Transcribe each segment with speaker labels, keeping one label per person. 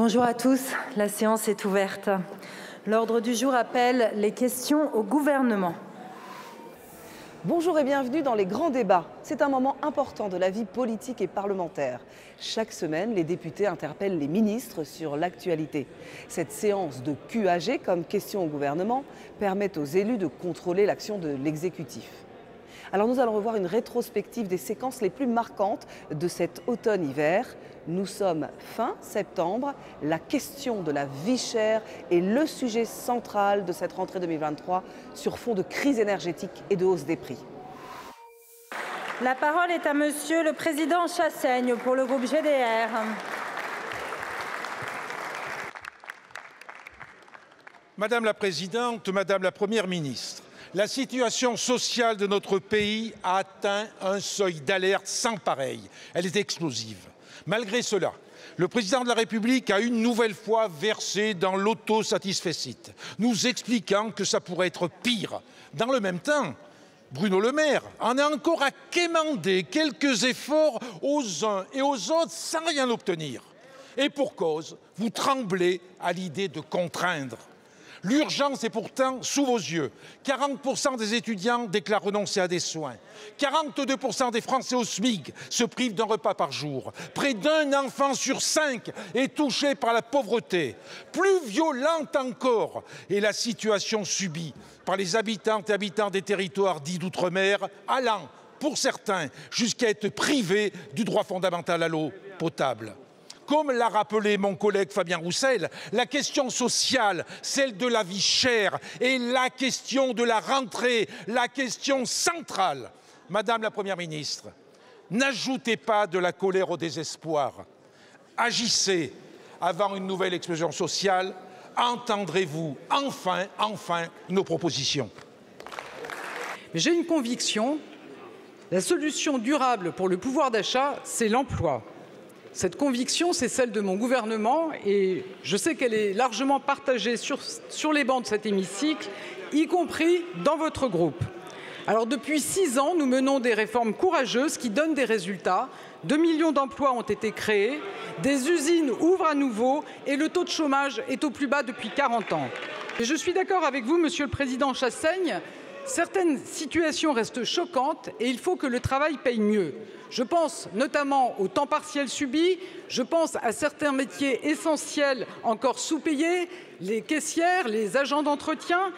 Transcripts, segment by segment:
Speaker 1: Bonjour à tous, la séance est ouverte. L'ordre du jour appelle les questions au gouvernement.
Speaker 2: Bonjour et bienvenue dans les grands débats. C'est un moment important de la vie politique et parlementaire. Chaque semaine, les députés interpellent les ministres sur l'actualité. Cette séance de QAG, comme question au gouvernement, permet aux élus de contrôler l'action de l'exécutif. Alors nous allons revoir une rétrospective des séquences les plus marquantes de cet automne-hiver. Nous sommes fin septembre. La question de la vie chère est le sujet central de cette rentrée 2023 sur fond de crise énergétique et de hausse des prix.
Speaker 1: La parole est à Monsieur le Président Chassaigne pour le groupe GDR.
Speaker 3: Madame la Présidente, Madame la Première ministre, la situation sociale de notre pays a atteint un seuil d'alerte sans pareil. Elle est explosive. Malgré cela, le président de la République a une nouvelle fois versé dans l'autosatisfecit, nous expliquant que ça pourrait être pire. Dans le même temps, Bruno Le Maire en a encore à quémander quelques efforts aux uns et aux autres sans rien obtenir. Et pour cause, vous tremblez à l'idée de contraindre. L'urgence est pourtant sous vos yeux. 40% des étudiants déclarent renoncer à des soins. 42% des Français au SMIC se privent d'un repas par jour. Près d'un enfant sur 5 est touché par la pauvreté. Plus violente encore est la situation subie par les habitantes et habitants des territoires dits d'outre-mer, allant, pour certains, jusqu'à être privés du droit fondamental à l'eau potable. Comme l'a rappelé mon collègue Fabien Roussel, la question sociale, celle de la vie chère, est la question de la rentrée, la question centrale. Madame la Première ministre, n'ajoutez pas de la colère au désespoir. Agissez avant une nouvelle explosion sociale. Entendrez-vous enfin nos propositions?
Speaker 4: J'ai une conviction, la solution durable pour le pouvoir d'achat, c'est l'emploi. Cette conviction, c'est celle de mon gouvernement et je sais qu'elle est largement partagée sur les bancs de cet hémicycle, y compris dans votre groupe. Alors depuis 6 ans, nous menons des réformes courageuses qui donnent des résultats. 2 millions d'emplois ont été créés, des usines ouvrent à nouveau et le taux de chômage est au plus bas depuis 40 ans. Et je suis d'accord avec vous, Monsieur le Président Chassaigne, certaines situations restent choquantes et il faut que le travail paye mieux. Je pense notamment au temps partiel subi, je pense à certains métiers essentiels encore sous-payés, les caissières, les agents d'entretien.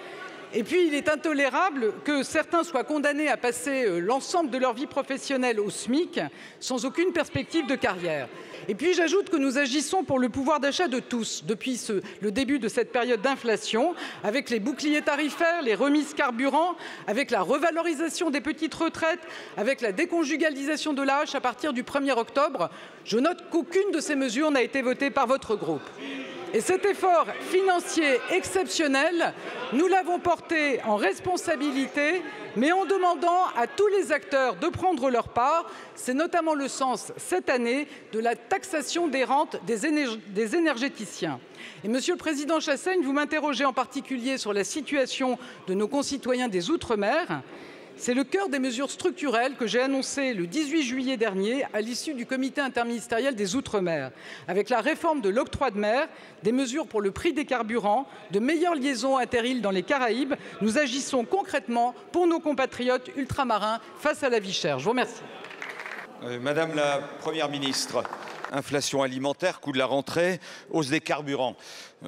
Speaker 4: Et puis, il est intolérable que certains soient condamnés à passer l'ensemble de leur vie professionnelle au SMIC sans aucune perspective de carrière. Et puis, j'ajoute que nous agissons pour le pouvoir d'achat de tous depuis le début de cette période d'inflation, avec les boucliers tarifaires, les remises carburant, avec la revalorisation des petites retraites, avec la déconjugalisation de l'AAH à partir du 1er octobre. Je note qu'aucune de ces mesures n'a été votée par votre groupe. Et cet effort financier exceptionnel, nous l'avons porté en responsabilité, mais en demandant à tous les acteurs de prendre leur part. C'est notamment le sens, cette année, de la taxation des rentes des énergéticiens. Et Monsieur le Président Chassaigne, vous m'interrogez en particulier sur la situation de nos concitoyens des Outre-mer. C'est le cœur des mesures structurelles que j'ai annoncées le 18 juillet dernier à l'issue du comité interministériel des Outre-mer, avec la réforme de l'octroi de mer, des mesures pour le prix des carburants, de meilleures liaisons inter-îles dans les Caraïbes. Nous agissons concrètement pour nos compatriotes ultramarins face à la vie chère. Je vous remercie.
Speaker 5: Madame la Première ministre, inflation alimentaire, coût de la rentrée, hausse des carburants.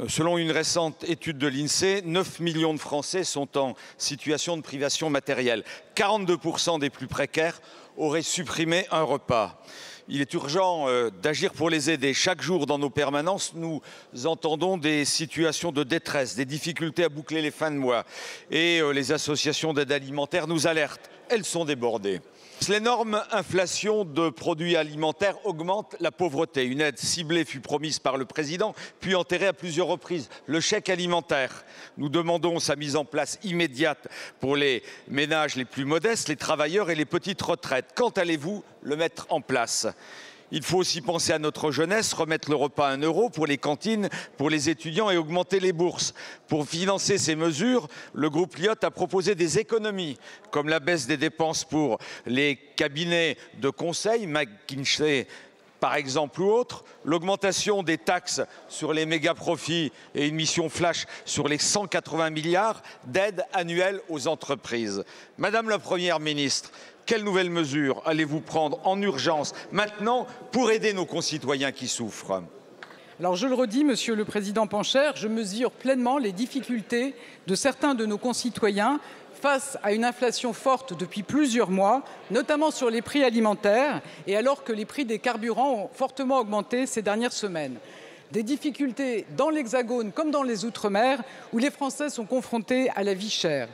Speaker 5: Selon une récente étude de l'INSEE, 9 millions de Français sont en situation de privation matérielle. 42% des plus précaires auraient supprimé un repas. Il est urgent d'agir pour les aider. Chaque jour, dans nos permanences, nous entendons des situations de détresse, des difficultés à boucler les fins de mois. Et les associations d'aide alimentaire nous alertent. Elles sont débordées. L'énorme inflation de produits alimentaires augmente la pauvreté. Une aide ciblée fut promise par le président, puis enterrée à plusieurs reprises. Le chèque alimentaire. Nous demandons sa mise en place immédiate pour les ménages les plus modestes, les travailleurs et les petites retraites. Quand allez-vous le mettre en place ? Il faut aussi penser à notre jeunesse, remettre le repas à 1 € pour les cantines, pour les étudiants et augmenter les bourses. Pour financer ces mesures, le groupe Lyot a proposé des économies, comme la baisse des dépenses pour les cabinets de conseil, McKinsey par exemple, ou autre, l'augmentation des taxes sur les méga-profits et une mission flash sur les 180 milliards d'aides annuelles aux entreprises. Madame la Première ministre, quelles nouvelles mesures allez-vous prendre en urgence maintenant pour aider nos concitoyens qui souffrent ?
Speaker 4: Alors je le redis, Monsieur le Président Pancher, je mesure pleinement les difficultés de certains de nos concitoyens face à une inflation forte depuis plusieurs mois, notamment sur les prix alimentaires, et alors que les prix des carburants ont fortement augmenté ces dernières semaines. Des difficultés dans l'Hexagone comme dans les Outre-mer, où les Français sont confrontés à la vie chère.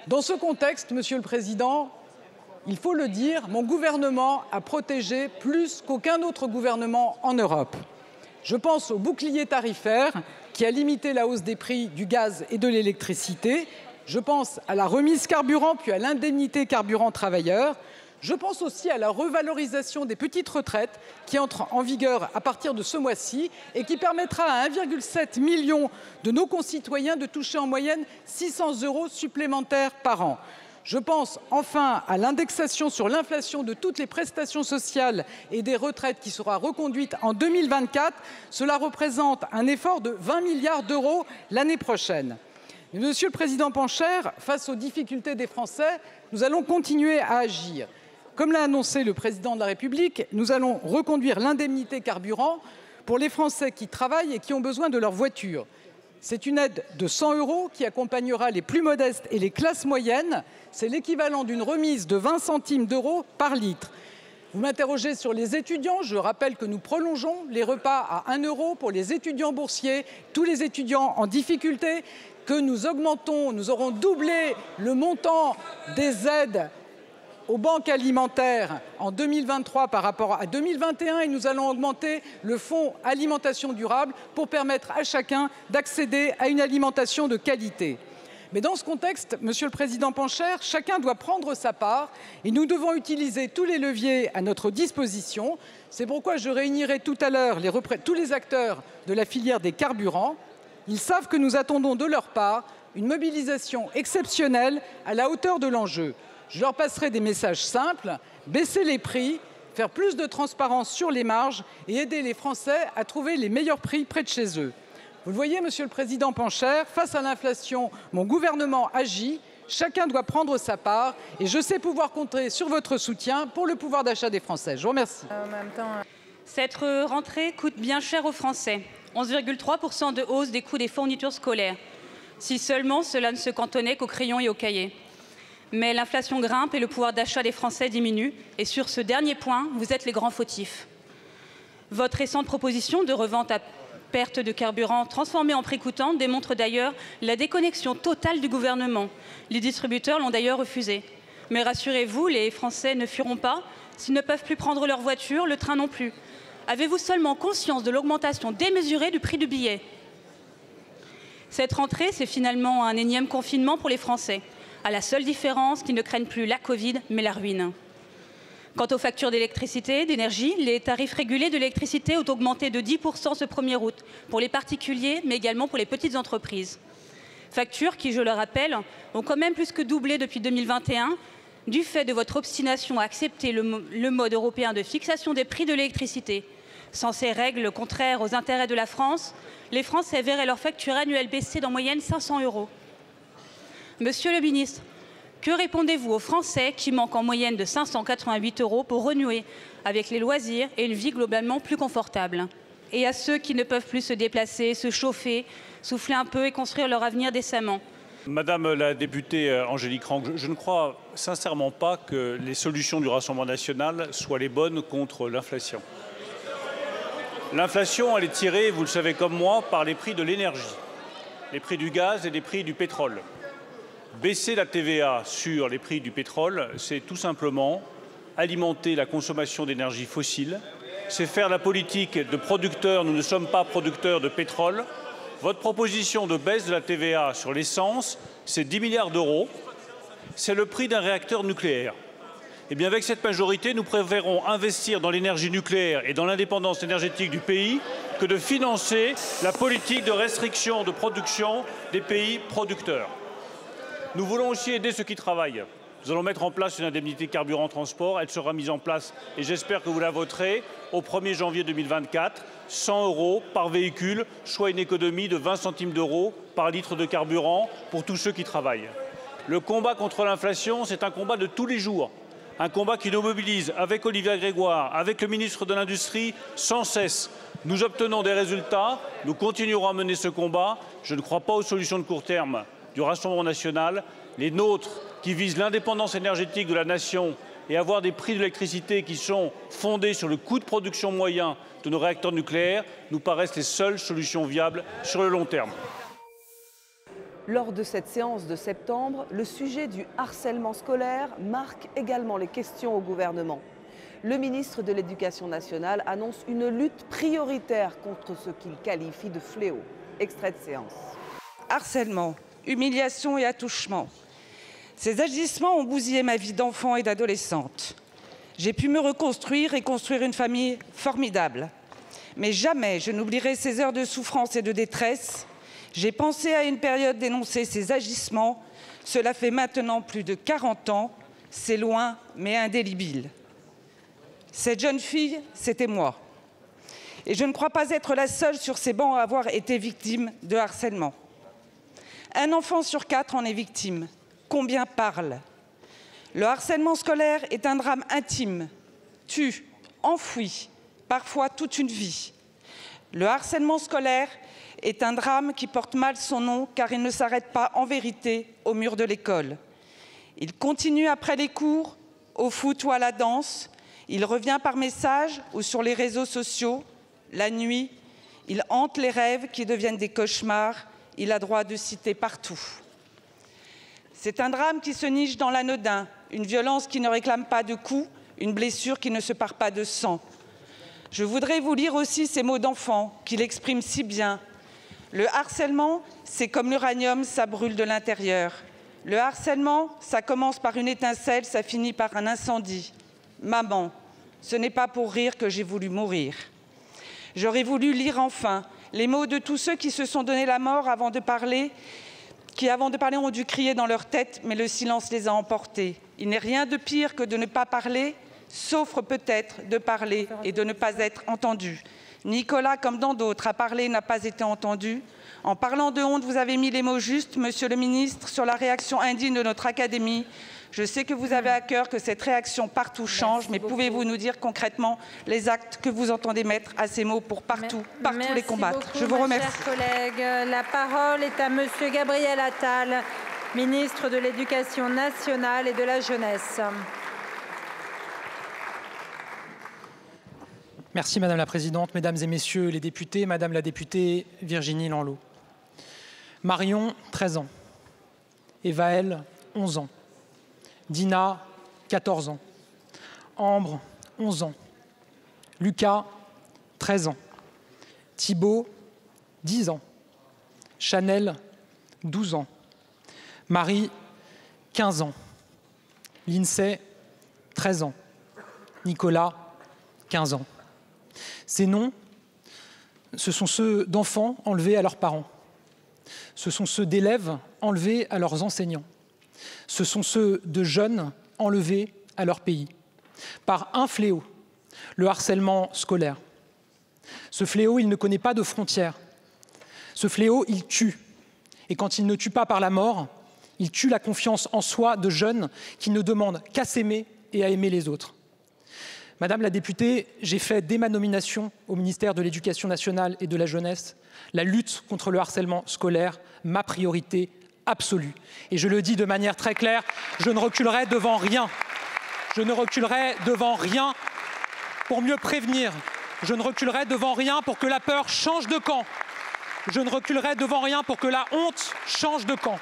Speaker 4: Dans ce contexte, Monsieur le Président, il faut le dire, mon gouvernement a protégé plus qu'aucun autre gouvernement en Europe. Je pense au bouclier tarifaire qui a limité la hausse des prix du gaz et de l'électricité. Je pense à la remise carburant, puis à l'indemnité carburant travailleur. Je pense aussi à la revalorisation des petites retraites qui entre en vigueur à partir de ce mois-ci et qui permettra à 1,7 million de nos concitoyens de toucher en moyenne 600 € supplémentaires par an. Je pense enfin à l'indexation sur l'inflation de toutes les prestations sociales et des retraites qui sera reconduite en 2024. Cela représente un effort de 20 milliards d'euros l'année prochaine. Monsieur le Président Pancher, face aux difficultés des Français, nous allons continuer à agir. Comme l'a annoncé le Président de la République, nous allons reconduire l'indemnité carburant pour les Français qui travaillent et qui ont besoin de leur voiture. C'est une aide de 100 € qui accompagnera les plus modestes et les classes moyennes. C'est l'équivalent d'une remise de 20 centimes d'euros par litre. Vous m'interrogez sur les étudiants. Je rappelle que nous prolongeons les repas à 1 € pour les étudiants boursiers, tous les étudiants en difficulté, que nous aurons doublé le montant des aides aux banques alimentaires en 2023 par rapport à 2021 et nous allons augmenter le fonds alimentation durable pour permettre à chacun d'accéder à une alimentation de qualité. Mais dans ce contexte, Monsieur le Président Pancher, chacun doit prendre sa part et nous devons utiliser tous les leviers à notre disposition. C'est pourquoi je réunirai tout à l'heure tous les acteurs de la filière des carburants. Ils savent que nous attendons de leur part une mobilisation exceptionnelle à la hauteur de l'enjeu. Je leur passerai des messages simples, baisser les prix, faire plus de transparence sur les marges et aider les Français à trouver les meilleurs prix près de chez eux. Vous le voyez, Monsieur le Président Pancher, face à l'inflation, mon gouvernement agit. Chacun doit prendre sa part et je sais pouvoir compter sur votre soutien pour le pouvoir d'achat des Français. Je vous remercie.
Speaker 6: Cette rentrée coûte bien cher aux Français. 11,3% de hausse des coûts des fournitures scolaires. Si seulement cela ne se cantonnait qu'aux crayons et aux cahiers. Mais l'inflation grimpe et le pouvoir d'achat des Français diminue. Et sur ce dernier point, vous êtes les grands fautifs. Votre récente proposition de revente à perte de carburant transformée en prix coûtant démontre d'ailleurs la déconnexion totale du gouvernement. Les distributeurs l'ont d'ailleurs refusé. Mais rassurez-vous, les Français ne fuiront pas. S'ils ne peuvent plus prendre leur voiture, le train non plus. Avez-vous seulement conscience de l'augmentation démesurée du prix du billet ? Cette rentrée, c'est finalement un énième confinement pour les Français, à la seule différence qu'ils ne craignent plus la Covid, mais la ruine. Quant aux factures d'électricité, d'énergie, les tarifs régulés de l'électricité ont augmenté de 10% ce 1er août, pour les particuliers, mais également pour les petites entreprises. Factures qui, je le rappelle, ont quand même plus que doublé depuis 2021, du fait de votre obstination à accepter le mode européen de fixation des prix de l'électricité. Sans ces règles contraires aux intérêts de la France, les Français verraient leur facture annuelle baisser d'en moyenne 500 €. Monsieur le ministre, que répondez-vous aux Français qui manquent en moyenne de 588 € pour renouer avec les loisirs et une vie globalement plus confortable? Et à ceux qui ne peuvent plus se déplacer, se chauffer, souffler un peu et construire leur avenir décemment?
Speaker 7: Madame la députée Angélique Ranc, je ne crois sincèrement pas que les solutions du Rassemblement national soient les bonnes contre l'inflation. L'inflation, elle est tirée, vous le savez comme moi, par les prix de l'énergie, les prix du gaz et les prix du pétrole. Baisser la TVA sur les prix du pétrole, c'est tout simplement alimenter la consommation d'énergie fossile, c'est faire la politique de producteurs. Nous ne sommes pas producteurs de pétrole. Votre proposition de baisse de la TVA sur l'essence, c'est 10 milliards d'euros. C'est le prix d'un réacteur nucléaire. Eh bien, avec cette majorité, nous préférons investir dans l'énergie nucléaire et dans l'indépendance énergétique du pays que de financer la politique de restriction de production des pays producteurs. Nous voulons aussi aider ceux qui travaillent. Nous allons mettre en place une indemnité carburant transport. Elle sera mise en place, et j'espère que vous la voterez, au 1er janvier 2024. 100 € par véhicule, soit une économie de 20 centimes d'euros par litre de carburant pour tous ceux qui travaillent. Le combat contre l'inflation, c'est un combat de tous les jours. Un combat qui nous mobilise avec Olivia Grégoire, avec le ministre de l'Industrie, sans cesse. Nous obtenons des résultats, nous continuerons à mener ce combat. Je ne crois pas aux solutions de court terme du Rassemblement national. Les nôtres, qui visent l'indépendance énergétique de la nation et avoir des prix de l'électricité qui sont fondés sur le coût de production moyen de nos réacteurs nucléaires, nous paraissent les seules solutions viables sur le long terme.
Speaker 2: Lors de cette séance de septembre, le sujet du harcèlement scolaire marque également les questions au gouvernement. Le ministre de l'Éducation nationale annonce une lutte prioritaire contre ce qu'il qualifie de fléau. Extrait de séance.
Speaker 8: Harcèlement, humiliation et attouchement. Ces agissements ont bousillé ma vie d'enfant et d'adolescente. J'ai pu me reconstruire et construire une famille formidable. Mais jamais je n'oublierai ces heures de souffrance et de détresse. J'ai pensé à une période d'énoncer ces agissements. Cela fait maintenant plus de 40 ans. C'est loin, mais indélébile. Cette jeune fille, c'était moi. Et je ne crois pas être la seule sur ces bancs à avoir été victime de harcèlement. Un enfant sur 4 en est victime. Combien parlent? Le harcèlement scolaire est un drame intime, tue, enfoui, parfois toute une vie. Le harcèlement scolaire est un drame qui porte mal son nom car il ne s'arrête pas en vérité au mur de l'école. Il continue après les cours, au foot ou à la danse. Il revient par message ou sur les réseaux sociaux. La nuit, il hante les rêves qui deviennent des cauchemars. Il a droit de citer partout. C'est un drame qui se niche dans l'anodin, une violence qui ne réclame pas de coups, une blessure qui ne se pare pas de sang. Je voudrais vous lire aussi ces mots d'enfant qui l'expriment si bien. Le harcèlement, c'est comme l'uranium, ça brûle de l'intérieur. Le harcèlement, ça commence par une étincelle, ça finit par un incendie. Maman, ce n'est pas pour rire que j'ai voulu mourir. J'aurais voulu lire enfin les mots de tous ceux qui se sont donné la mort avant de parler, qui avant de parler ont dû crier dans leur tête, mais le silence les a emportés. Il n'est rien de pire que de ne pas parler, sauf peut-être de parler et de ne pas être entendu. Nicolas, comme dans d'autres, a parlé et n'a pas été entendu. En parlant de honte, vous avez mis les mots justes, Monsieur le ministre, sur la réaction indigne de notre Académie. Je sais que vous avez à cœur que cette réaction partout change, mais pouvez-vous nous dire concrètement les actes que vous entendez mettre à ces mots pour partout les combattre? Je vous remercie.
Speaker 1: Chers collègues, la parole est à Monsieur Gabriel Attal, ministre de l'Éducation nationale et de la jeunesse.
Speaker 9: Merci Madame la Présidente, Mesdames et Messieurs les députés, Madame la députée Virginie Lanlot. Marion, 13 ans. Evaël, 11 ans. Dina, 14 ans. Ambre, 11 ans. Lucas, 13 ans. Thibaut, 10 ans. Chanel, 12 ans. Marie, 15 ans. Lindsay, 13 ans. Nicolas, 15 ans. Ces noms, ce sont ceux d'enfants enlevés à leurs parents. Ce sont ceux d'élèves enlevés à leurs enseignants. Ce sont ceux de jeunes enlevés à leur pays. Par un fléau, le harcèlement scolaire. Ce fléau, il ne connaît pas de frontières. Ce fléau, il tue. Et quand il ne tue pas par la mort, il tue la confiance en soi de jeunes qui ne demandent qu'à s'aimer et à aimer les autres. Madame la députée, j'ai fait dès ma nomination au ministère de l'Éducation nationale et de la jeunesse la lutte contre le harcèlement scolaire, ma priorité absolue. Et je le dis de manière très claire, je ne reculerai devant rien. Je ne reculerai devant rien pour mieux prévenir. Je ne reculerai devant rien pour que la peur change de camp. Je ne reculerai devant rien pour que la honte change de camp.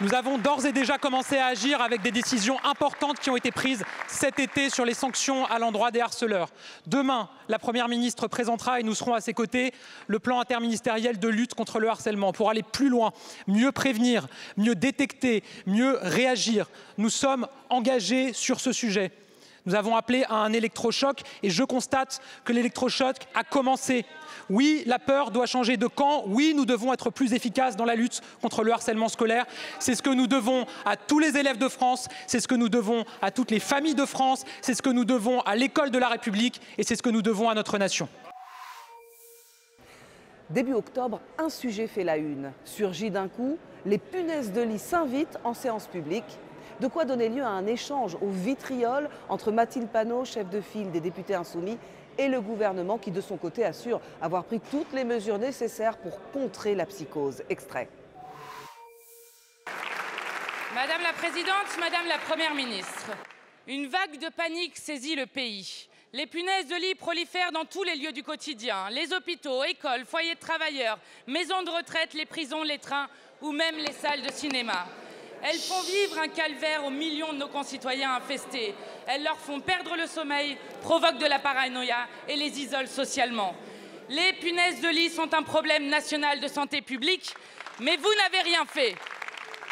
Speaker 9: Nous avons d'ores et déjà commencé à agir avec des décisions importantes qui ont été prises cet été sur les sanctions à l'endroit des harceleurs. Demain, la Première ministre présentera, et nous serons à ses côtés, le plan interministériel de lutte contre le harcèlement pour aller plus loin, mieux prévenir, mieux détecter, mieux réagir. Nous sommes engagés sur ce sujet. Nous avons appelé à un électrochoc et je constate que l'électrochoc a commencé. Oui, la peur doit changer de camp. Oui, nous devons être plus efficaces dans la lutte contre le harcèlement scolaire. C'est ce que nous devons à tous les élèves de France, c'est ce que nous devons à toutes les familles de France, c'est ce que nous devons à l'école de la République et c'est ce que nous devons à notre nation.
Speaker 2: Début octobre, un sujet fait la une. Surgit d'un coup, les punaises de lit s'invitent en séance publique. De quoi donner lieu à un échange au vitriol entre Mathilde Panot, chef de file des députés insoumis, et le gouvernement qui, de son côté, assure avoir pris toutes les mesures nécessaires pour contrer la psychose. Extrait.
Speaker 10: Madame la Présidente, Madame la Première ministre, une vague de panique saisit le pays. Les punaises de lit prolifèrent dans tous les lieux du quotidien, les hôpitaux, écoles, foyers de travailleurs, maisons de retraite, les prisons, les trains ou même les salles de cinéma. Elles font vivre un calvaire aux millions de nos concitoyens infestés. Elles leur font perdre le sommeil, provoquent de la paranoïa et les isolent socialement. Les punaises de lit sont un problème national de santé publique, mais vous n'avez rien fait.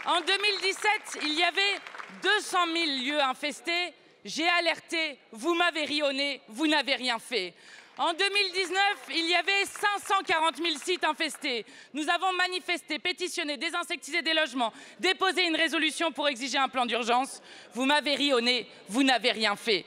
Speaker 10: En 2017, il y avait 200 000 lieux infestés. J'ai alerté, vous m'avez ri au nez, vous n'avez rien fait. En 2019, il y avait 540 000 sites infestés. Nous avons manifesté, pétitionné, désinsectisé des logements, déposé une résolution pour exiger un plan d'urgence. Vous m'avez ri au nez, vous n'avez rien fait.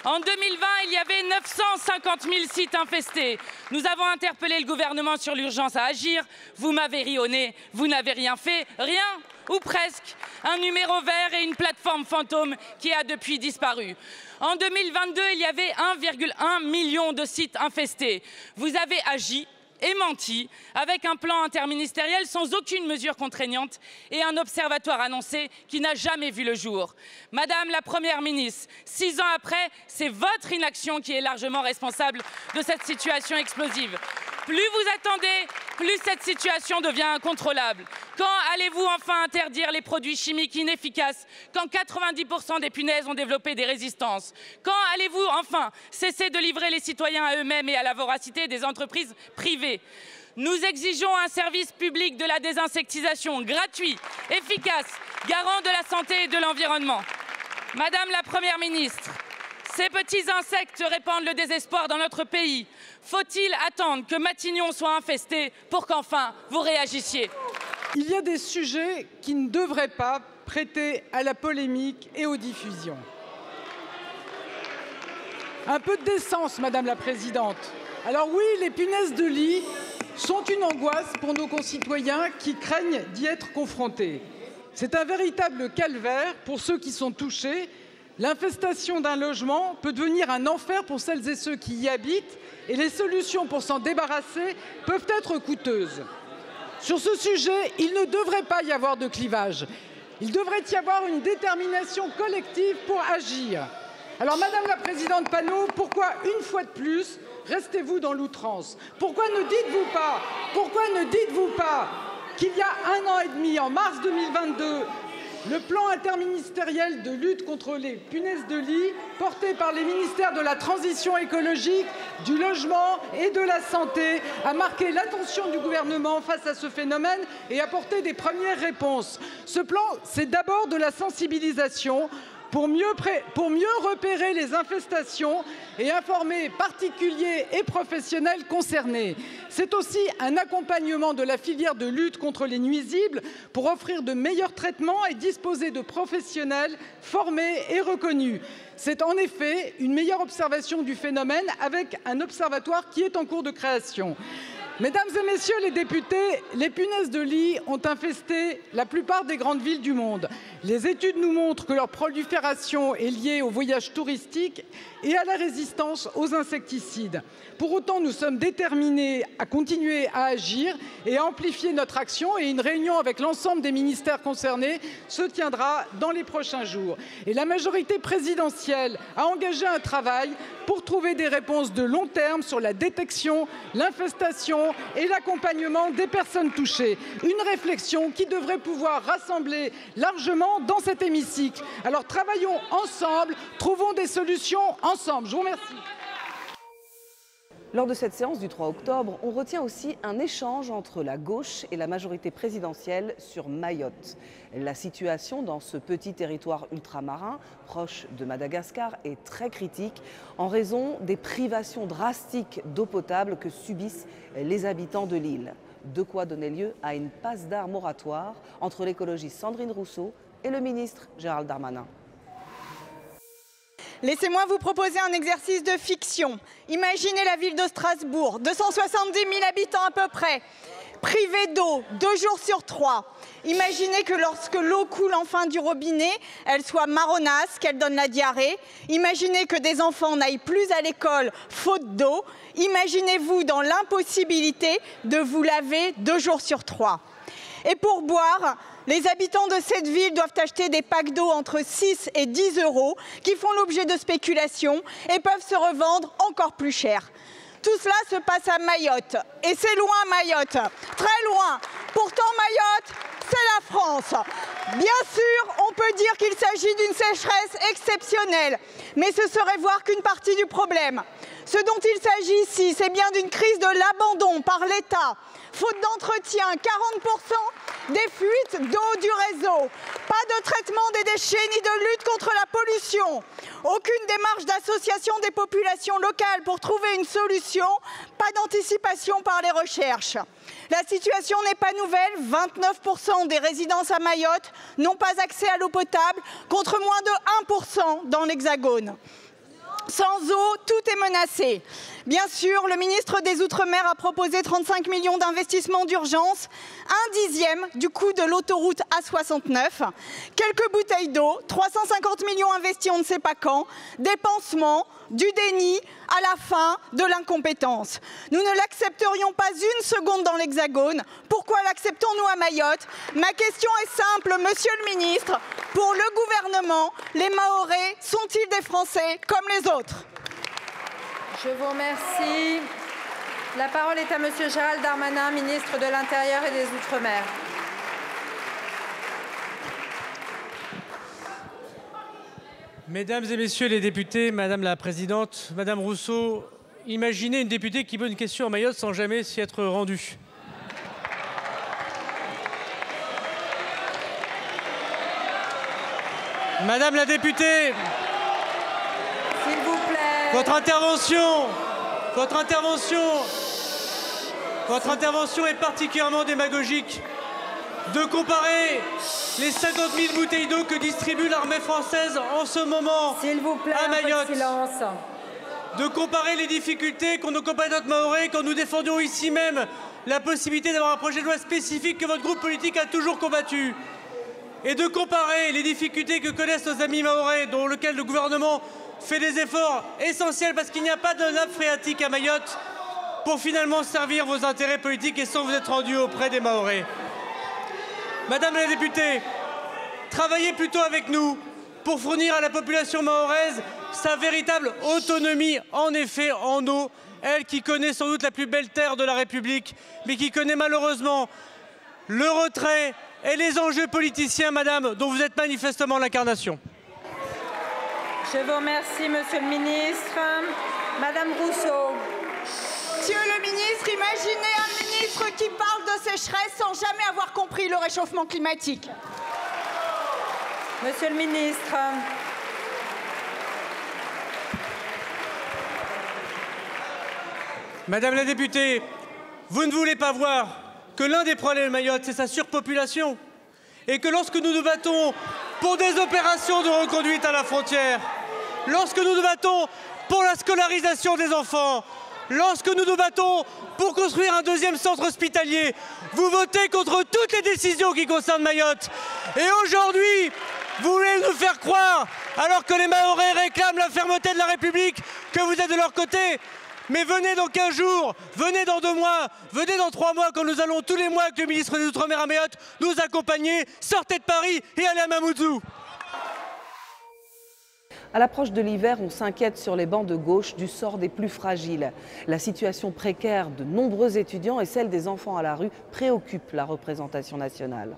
Speaker 10: En 2020, il y avait 950 000 sites infestés. Nous avons interpellé le gouvernement sur l'urgence à agir. Vous m'avez ri au nez, vous n'avez rien fait. Rien ou presque. Un numéro vert et une plateforme fantôme qui a depuis disparu. En 2022, il y avait 1,1 million de sites infestés. Vous avez agi et menti avec un plan interministériel sans aucune mesure contraignante et un observatoire annoncé qui n'a jamais vu le jour. Madame la Première ministre, 6 ans après, c'est votre inaction qui est largement responsable de cette situation explosive. Plus vous attendez, plus cette situation devient incontrôlable. Quand allez-vous enfin interdire les produits chimiques inefficaces quand 90% des punaises ont développé des résistances? Quand allez-vous enfin cesser de livrer les citoyens à eux-mêmes et à la voracité des entreprises privées? Nous exigeons un service public de la désinsectisation gratuit, efficace, garant de la santé et de l'environnement. Madame la Première ministre, ces petits insectes répandent le désespoir dans notre pays. Faut-il attendre que Matignon soit infesté pour qu'enfin vous réagissiez?
Speaker 4: Il y a des sujets qui ne devraient pas prêter à la polémique et aux diffusions. Un peu de décence, Madame la Présidente. Alors oui, les punaises de lit sont une angoisse pour nos concitoyens qui craignent d'y être confrontés. C'est un véritable calvaire pour ceux qui sont touchés. L'infestation d'un logement peut devenir un enfer pour celles et ceux qui y habitent et les solutions pour s'en débarrasser peuvent être coûteuses. Sur ce sujet, il ne devrait pas y avoir de clivage. Il devrait y avoir une détermination collective pour agir. Alors, Madame la Présidente Panot, pourquoi une fois de plus restez-vous dans l'outrance? Pourquoi ne dites-vous pas qu'il y a 1 an et demi, en mars 2022, le plan interministériel de lutte contre les punaises de lit, porté par les ministères de la Transition écologique, du Logement et de la Santé, a marqué l'attention du gouvernement face à ce phénomène et apporté des premières réponses. Ce plan, c'est d'abord de la sensibilisation pour mieux repérer les infestations et informer particuliers et professionnels concernés. C'est aussi un accompagnement de la filière de lutte contre les nuisibles pour offrir de meilleurs traitements et disposer de professionnels formés et reconnus. C'est en effet une meilleure observation du phénomène avec un observatoire qui est en cours de création. Mesdames et messieurs les députés, les punaises de lit ont infesté la plupart des grandes villes du monde. Les études nous montrent que leur prolifération est liée au voyage touristique et à la résistance aux insecticides. Pour autant, nous sommes déterminés à continuer à agir et à amplifier notre action et une réunion avec l'ensemble des ministères concernés se tiendra dans les prochains jours. Et la majorité présidentielle a engagé un travail pour trouver des réponses de long terme sur la détection, l'infestation et l'accompagnement des personnes touchées. Une réflexion qui devrait pouvoir rassembler largement dans cet hémicycle. Alors travaillons ensemble, trouvons des solutions ensemble. Je vous remercie.
Speaker 2: Lors de cette séance du 3 octobre, on retient aussi un échange entre la gauche et la majorité présidentielle sur Mayotte. La situation dans ce petit territoire ultramarin, proche de Madagascar, est très critique en raison des privations drastiques d'eau potable que subissent les habitants de l'île. De quoi donner lieu à une passe d'armes moratoire entre l'écologiste Sandrine Rousseau et le ministre Gérald Darmanin.
Speaker 11: Laissez-moi vous proposer un exercice de fiction. Imaginez la ville de Strasbourg, 270 000 habitants à peu près, privée d'eau 2 jours sur 3. Imaginez que lorsque l'eau coule enfin du robinet, elle soit marronasse, qu'elle donne la diarrhée. Imaginez que des enfants n'aillent plus à l'école faute d'eau. Imaginez-vous dans l'impossibilité de vous laver 2 jours sur 3. Et pour boire, les habitants de cette ville doivent acheter des packs d'eau entre 6 et 10 euros qui font l'objet de spéculations et peuvent se revendre encore plus cher. Tout cela se passe à Mayotte. Et c'est loin Mayotte, très loin. Pourtant Mayotte, c'est la France. Bien sûr, on peut dire qu'il s'agit d'une sécheresse exceptionnelle, mais ce serait voir qu'une partie du problème. Ce dont il s'agit ici, c'est bien d'une crise de l'abandon par l'État. Faute d'entretien, 40% des fuites d'eau du réseau. Pas de traitement des déchets ni de lutte contre la pollution. Aucune démarche d'association des populations locales pour trouver une solution. Pas d'anticipation par les recherches. La situation n'est pas nouvelle. 29% des résidences à Mayotte n'ont pas accès à l'eau potable, contre moins de 1% dans l'Hexagone. Sans eau, tout est menacé. Bien sûr, le ministre des Outre-mer a proposé 35 millions d'investissements d'urgence, 1/10 du coût de l'autoroute A69, quelques bouteilles d'eau, 350 millions investis on ne sait pas quand, des pansements, du déni, à la fin de l'incompétence. Nous ne l'accepterions pas une seconde dans l'Hexagone. Pourquoi l'acceptons-nous à Mayotte? Ma question est simple, monsieur le ministre. Pour le gouvernement, les Mahorais sont-ils des Français comme les autres?
Speaker 1: Je vous remercie. La parole est à monsieur Gérald Darmanin, ministre de l'Intérieur et des Outre-mer.
Speaker 12: Mesdames et messieurs les députés, Madame la Présidente, Madame Rousseau, imaginez une députée qui pose une question à Mayotte sans jamais s'y être rendue. Madame la députée,
Speaker 1: s'il vous plaît.
Speaker 12: Votre intervention est particulièrement démagogique. De comparer les 50 000 bouteilles d'eau que distribue l'armée française en ce moment à Mayotte, de comparer les difficultés qu'ont nos compatriotes mahorais quand nous défendions ici même la possibilité d'avoir un projet de loi spécifique que votre groupe politique a toujours combattu, et de comparer les difficultés que connaissent nos amis mahorais, dont lequel le gouvernement fait des efforts essentiels parce qu'il n'y a pas de nappe phréatique à Mayotte, pour finalement servir vos intérêts politiques et sans vous être rendu auprès des Mahorais. Madame la députée, travaillez plutôt avec nous pour fournir à la population mahoraise sa véritable autonomie, en effet, en eau, elle qui connaît sans doute la plus belle terre de la République, mais qui connaît malheureusement le retrait et les enjeux politiciens, madame, dont vous êtes manifestement l'incarnation.
Speaker 1: Je vous remercie, monsieur le ministre. Madame Rousseau.
Speaker 11: Monsieur le ministre, imaginez un ministre qui parle de sécheresse sans jamais avoir compris le réchauffement climatique.
Speaker 1: Monsieur le ministre.
Speaker 12: Madame la députée, vous ne voulez pas voir que l'un des problèmes de Mayotte, c'est sa surpopulation, et que lorsque nous nous battons pour des opérations de reconduite à la frontière, lorsque nous nous battons pour la scolarisation des enfants, lorsque nous nous battons pour construire un deuxième centre hospitalier, vous votez contre toutes les décisions qui concernent Mayotte. Et aujourd'hui, vous voulez nous faire croire, alors que les Mahorais réclament la fermeté de la République, que vous êtes de leur côté. Mais venez dans 15 jours, venez dans 2 mois, venez dans 3 mois, quand nous allons tous les mois avec le ministre des Outre-mer à Mayotte nous accompagner, sortez de Paris et allez à Mamoudzou.
Speaker 2: À l'approche de l'hiver, on s'inquiète sur les bancs de gauche du sort des plus fragiles. La situation précaire de nombreux étudiants et celle des enfants à la rue préoccupent la représentation nationale.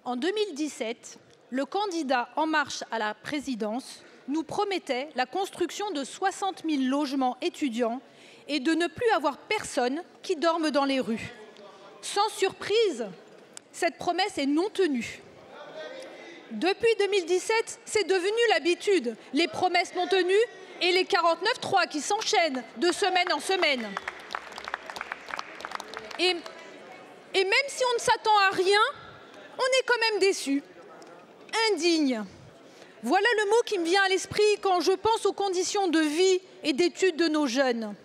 Speaker 13: En 2017, le candidat En Marche à la présidence nous promettait la construction de 60 000 logements étudiants et de ne plus avoir personne qui dorme dans les rues. Sans surprise, cette promesse est non tenue. Depuis 2017, c'est devenu l'habitude, les promesses non tenues et les 49.3 qui s'enchaînent de semaine en semaine. Et même si on ne s'attend à rien, on est quand même déçu. Indigne. Voilà le mot qui me vient à l'esprit quand je pense aux conditions de vie et d'études de nos jeunes.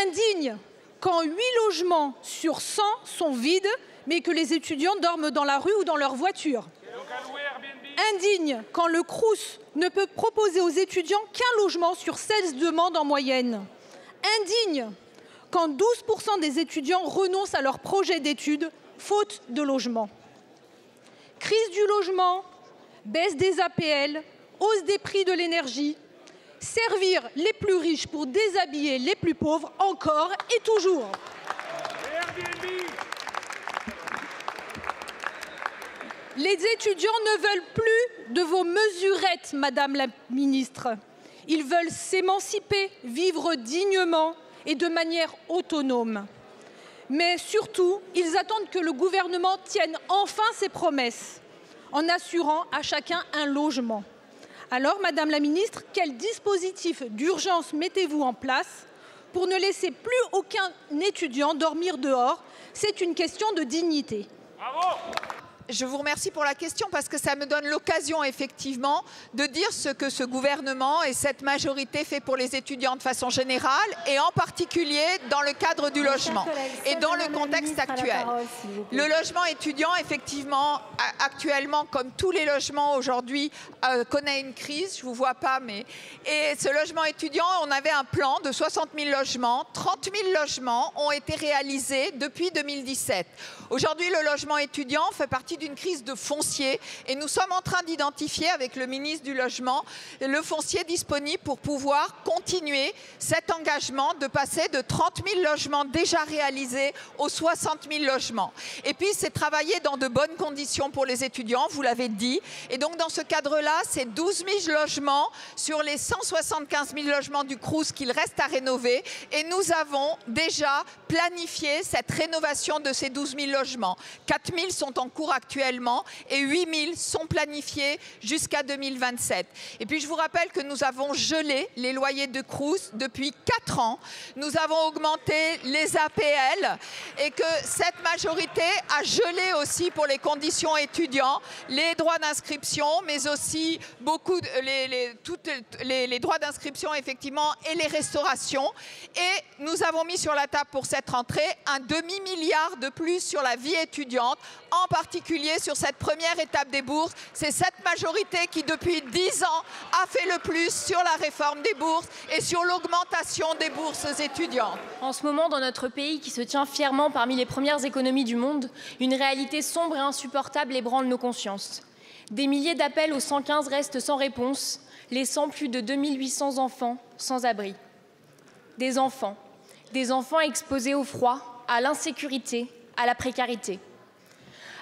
Speaker 13: Indigne quand 8 logements sur 100 sont vides, mais que les étudiants dorment dans la rue ou dans leur voiture. Indigne quand le Crous ne peut proposer aux étudiants qu'un logement sur 16 demandes en moyenne. Indigne quand 12% des étudiants renoncent à leur projet d'études, faute de logement. Crise du logement, baisse des APL, hausse des prix de l'énergie, servir les plus riches pour déshabiller les plus pauvres, encore et toujours. Les étudiants ne veulent plus de vos mesurettes, Madame la Ministre. Ils veulent s'émanciper, vivre dignement et de manière autonome. Mais surtout, ils attendent que le gouvernement tienne enfin ses promesses, en assurant à chacun un logement. Alors, Madame la Ministre, quel dispositif d'urgence mettez-vous en place pour ne laisser plus aucun étudiant dormir dehors? C'est une question de dignité.
Speaker 14: Bravo! Je vous remercie pour la question parce que ça me donne l'occasion effectivement de dire ce que ce gouvernement et cette majorité fait pour les étudiants de façon générale et en particulier dans le cadre du logement et dans le contexte actuel. Le logement étudiant effectivement actuellement comme tous les logements aujourd'hui connaît une crise, je vous vois pas mais et ce logement étudiant on avait un plan de 60 000 logements, 30 000 logements ont été réalisés depuis 2017. Aujourd'hui le logement étudiant fait partie d'une crise de foncier et nous sommes en train d'identifier avec le ministre du Logement le foncier disponible pour pouvoir continuer cet engagement de passer de 30 000 logements déjà réalisés aux 60 000 logements. Et puis c'est travailler dans de bonnes conditions pour les étudiants, vous l'avez dit. Et donc dans ce cadre-là, c'est 12 000 logements sur les 175 000 logements du Crous qu'il reste à rénover. Et nous avons déjà planifié cette rénovation de ces 12 000 logements. 4 000 sont en cours actuellement et 8 000 sont planifiés jusqu'à 2027. Et puis je vous rappelle que nous avons gelé les loyers de Crous depuis 4 ans. Nous avons augmenté les APL et que cette majorité a gelé aussi pour les conditions étudiants les droits d'inscription, mais aussi beaucoup les droits d'inscription effectivement et les restaurations. Et nous avons mis sur la table pour cette rentrée un demi-milliard de plus sur la vie étudiante, en particulier sur cette première étape des bourses. C'est cette majorité qui, depuis 10 ans, a fait le plus sur la réforme des bourses et sur l'augmentation des bourses étudiantes.
Speaker 15: En ce moment, dans notre pays qui se tient fièrement parmi les premières économies du monde, une réalité sombre et insupportable ébranle nos consciences. Des milliers d'appels au 115 restent sans réponse, laissant plus de 2800 enfants sans abri. Des enfants exposés au froid, à l'insécurité, à la précarité.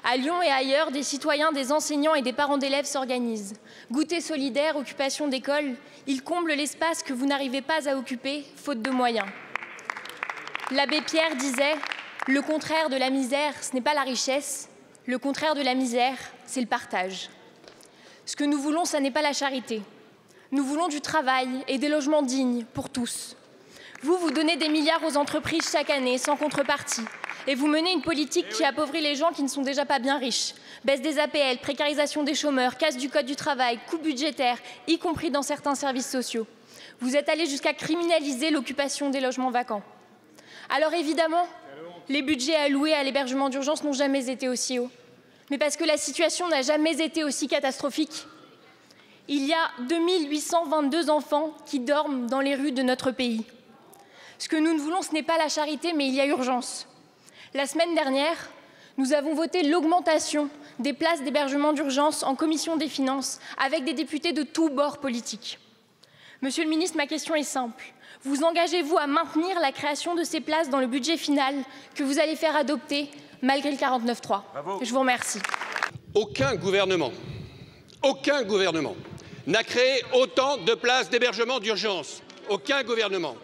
Speaker 15: À Lyon et ailleurs, des citoyens, des enseignants et des parents d'élèves s'organisent. Goûter solidaire, occupation d'école, ils comblent l'espace que vous n'arrivez pas à occuper, faute de moyens. L'abbé Pierre disait « Le contraire de la misère, ce n'est pas la richesse. Le contraire de la misère, c'est le partage. » Ce que nous voulons, ce n'est pas la charité. Nous voulons du travail et des logements dignes pour tous. Vous donnez des milliards aux entreprises chaque année, sans contrepartie. Et vous menez une politique qui appauvrit les gens qui ne sont déjà pas bien riches. Baisse des APL, précarisation des chômeurs, casse du code du travail, coupes budgétaires, y compris dans certains services sociaux. Vous êtes allés jusqu'à criminaliser l'occupation des logements vacants. Alors évidemment, les budgets alloués à l'hébergement d'urgence n'ont jamais été aussi hauts. Mais parce que la situation n'a jamais été aussi catastrophique. Il y a 2822 enfants qui dorment dans les rues de notre pays. Ce que nous ne voulons, ce n'est pas la charité, mais il y a urgence. La semaine dernière, nous avons voté l'augmentation des places d'hébergement d'urgence en commission des finances avec des députés de tous bords politiques. Monsieur le ministre, ma question est simple. Vous engagez-vous à maintenir la création de ces places dans le budget final que vous allez faire adopter malgré le 49.3 ? Je vous remercie.
Speaker 16: Aucun gouvernement n'a créé autant de places d'hébergement d'urgence. Aucun gouvernement.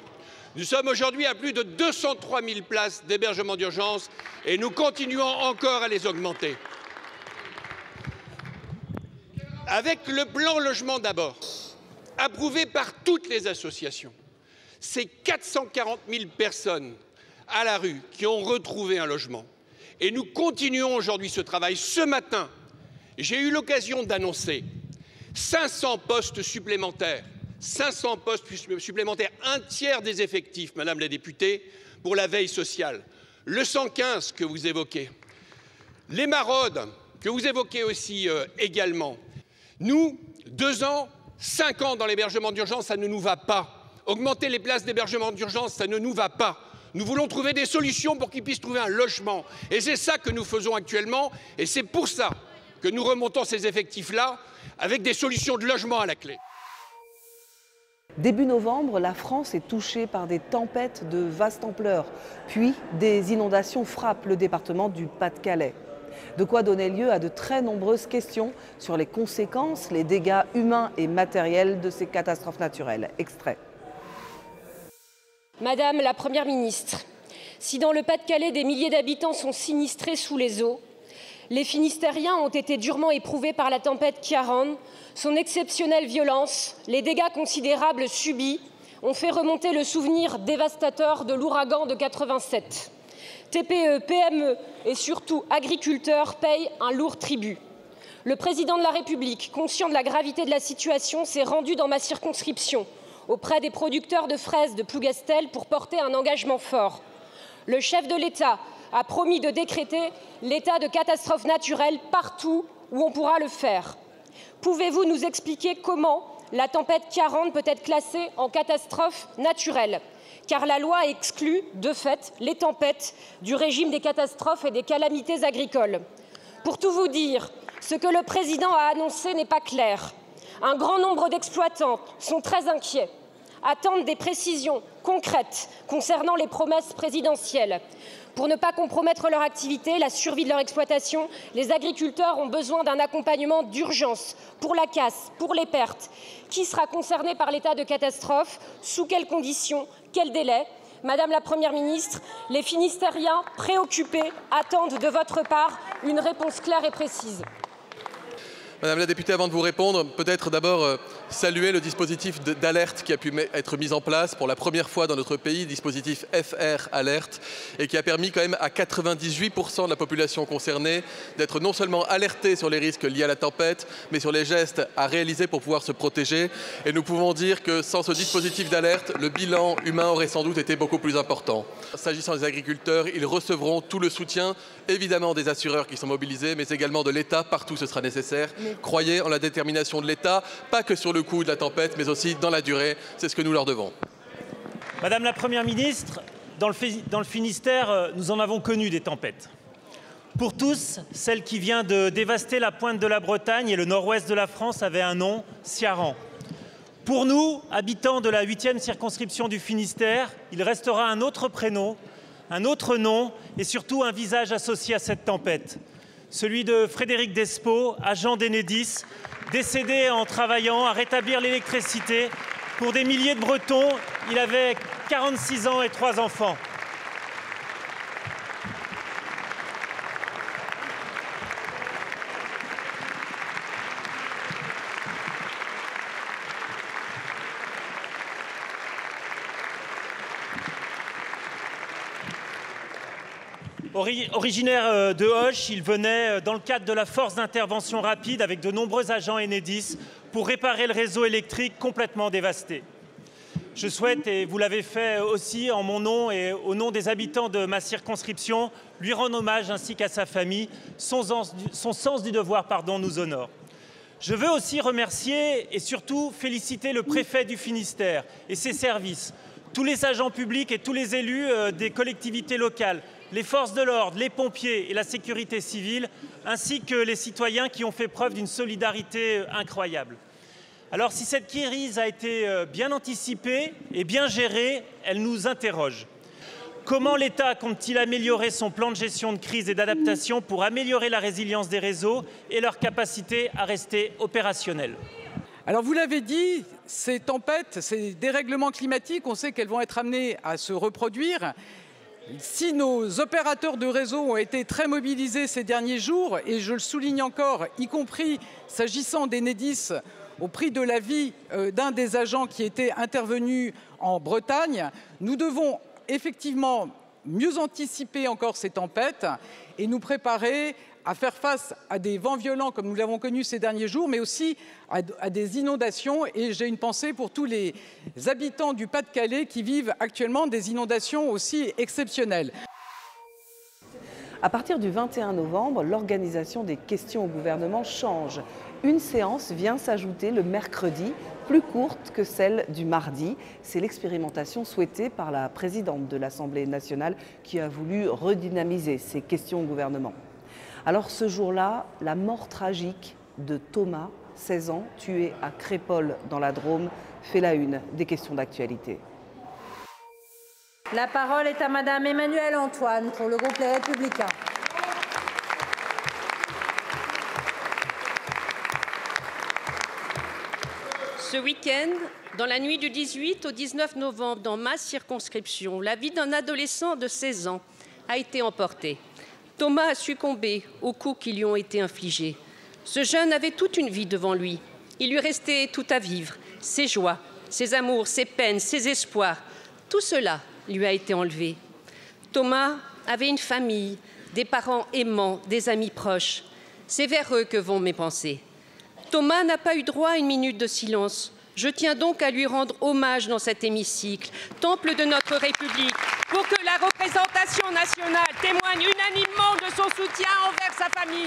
Speaker 16: Nous sommes aujourd'hui à plus de 203 000 places d'hébergement d'urgence et nous continuons encore à les augmenter. Avec le plan logement d'abord, approuvé par toutes les associations, c'est 440 000 personnes à la rue qui ont retrouvé un logement. Et nous continuons aujourd'hui ce travail. Ce matin, j'ai eu l'occasion d'annoncer 500 postes supplémentaires. 500 postes supplémentaires, un tiers des effectifs, Madame la députée, pour la veille sociale. Le 115 que vous évoquez, les maraudes que vous évoquez aussi également. Nous, 2 ans, 5 ans dans l'hébergement d'urgence, ça ne nous va pas. Augmenter les places d'hébergement d'urgence, ça ne nous va pas. Nous voulons trouver des solutions pour qu'ils puissent trouver un logement. Et c'est ça que nous faisons actuellement. Et c'est pour ça que nous remontons ces effectifs-là avec des solutions de logement à la clé.
Speaker 2: Début novembre, la France est touchée par des tempêtes de vaste ampleur, puis des inondations frappent le département du Pas-de-Calais. De quoi donner lieu à de très nombreuses questions sur les conséquences, les dégâts humains et matériels de ces catastrophes naturelles. Extrait.
Speaker 17: Madame la Première ministre, si dans le Pas-de-Calais des milliers d'habitants sont sinistrés sous les eaux, les Finistériens ont été durement éprouvés par la tempête Ciarán. Son exceptionnelle violence, les dégâts considérables subis ont fait remonter le souvenir dévastateur de l'ouragan de 87. TPE, PME et surtout agriculteurs payent un lourd tribut. Le président de la République, conscient de la gravité de la situation, s'est rendu dans ma circonscription auprès des producteurs de fraises de Plougastel pour porter un engagement fort. Le chef de l'État a promis de décréter l'état de catastrophe naturelle partout où on pourra le faire. Pouvez-vous nous expliquer comment la tempête Ciarán peut être classée en catastrophe naturelle? Car la loi exclut, de fait, les tempêtes du régime des catastrophes et des calamités agricoles. Pour tout vous dire, ce que le président a annoncé n'est pas clair. Un grand nombre d'exploitants sont très inquiets, attendent des précisions concrètes concernant les promesses présidentielles. Pour ne pas compromettre leur activité, la survie de leur exploitation, les agriculteurs ont besoin d'un accompagnement d'urgence pour la casse, pour les pertes. Qui sera concerné par l'état de catastrophe? Sous quelles conditions? Quel délai? Madame la Première ministre, les Finistériens préoccupés attendent de votre part une réponse claire et précise.
Speaker 18: Madame la députée, avant de vous répondre, peut-être d'abord saluer le dispositif d'alerte qui a pu être mis en place pour la première fois dans notre pays, dispositif FR Alerte, et qui a permis quand même à 98% de la population concernée d'être non seulement alertée sur les risques liés à la tempête, mais sur les gestes à réaliser pour pouvoir se protéger. Et nous pouvons dire que sans ce dispositif d'alerte, le bilan humain aurait sans doute été beaucoup plus important. S'agissant des agriculteurs, ils recevront tout le soutien, évidemment des assureurs qui sont mobilisés, mais également de l'État, partout ce sera nécessaire. Croyez en la détermination de l'État, pas que sur le coup de la tempête, mais aussi dans la durée. C'est ce que nous leur devons.
Speaker 19: Madame la Première ministre, dans le Finistère, nous en avons connu des tempêtes. Pour tous, celle qui vient de dévaster la pointe de la Bretagne et le nord-ouest de la France avait un nom, Ciarán. Pour nous, habitants de la 8e circonscription du Finistère, il restera un autre prénom, un autre nom et surtout un visage associé à cette tempête. Celui de Frédéric Despaux, agent d'Enedis, décédé en travaillant à rétablir l'électricité pour des milliers de Bretons. Il avait 46 ans et 3 enfants. Originaire de Auch, il venait dans le cadre de la force d'intervention rapide avec de nombreux agents Enedis pour réparer le réseau électrique complètement dévasté. Je souhaite, et vous l'avez fait aussi en mon nom et au nom des habitants de ma circonscription, lui rendre hommage ainsi qu'à sa famille. Son sens du devoir nous honore. Je veux aussi remercier et surtout féliciter le préfet du Finistère et ses services, tous les agents publics et tous les élus des collectivités locales, les forces de l'ordre, les pompiers et la sécurité civile, ainsi que les citoyens qui ont fait preuve d'une solidarité incroyable. Alors si cette crise a été bien anticipée et bien gérée, elle nous interroge. Comment l'État compte-t-il améliorer son plan de gestion de crise et d'adaptation pour améliorer la résilience des réseaux et leur capacité à rester opérationnels?
Speaker 4: Alors vous l'avez dit, ces tempêtes, ces dérèglements climatiques, on sait qu'elles vont être amenées à se reproduire. Si nos opérateurs de réseau ont été très mobilisés ces derniers jours, et je le souligne encore, y compris s'agissant d'Enedis, au prix de la vie d'un des agents qui était intervenu en Bretagne, nous devons effectivement mieux anticiper encore ces tempêtes et nous préparer à faire face à des vents violents comme nous l'avons connu ces derniers jours, mais aussi à des inondations. Et j'ai une pensée pour tous les habitants du Pas-de-Calais qui vivent actuellement des inondations aussi exceptionnelles.
Speaker 2: À partir du 21 novembre, l'organisation des questions au gouvernement change. Une séance vient s'ajouter le mercredi, plus courte que celle du mardi. C'est l'expérimentation souhaitée par la présidente de l'Assemblée nationale qui a voulu redynamiser ces questions au gouvernement. Alors ce jour-là, la mort tragique de Thomas, 16 ans, tué à Crépol dans la Drôme, fait la une des questions d'actualité.
Speaker 1: La parole est à Madame Emmanuelle Antoine pour le groupe Les Républicains.
Speaker 20: Ce week-end, dans la nuit du 18 au 19 novembre, dans ma circonscription, la vie d'un adolescent de 16 ans a été emportée. Thomas a succombé aux coups qui lui ont été infligés. Ce jeune avait toute une vie devant lui. Il lui restait tout à vivre, ses joies, ses amours, ses peines, ses espoirs. Tout cela lui a été enlevé. Thomas avait une famille, des parents aimants, des amis proches. C'est vers eux que vont mes pensées. Thomas n'a pas eu droit à une minute de silence. Je tiens donc à lui rendre hommage dans cet hémicycle, temple de notre République, pour que la représentation nationale témoigne unanimement de son soutien envers sa famille.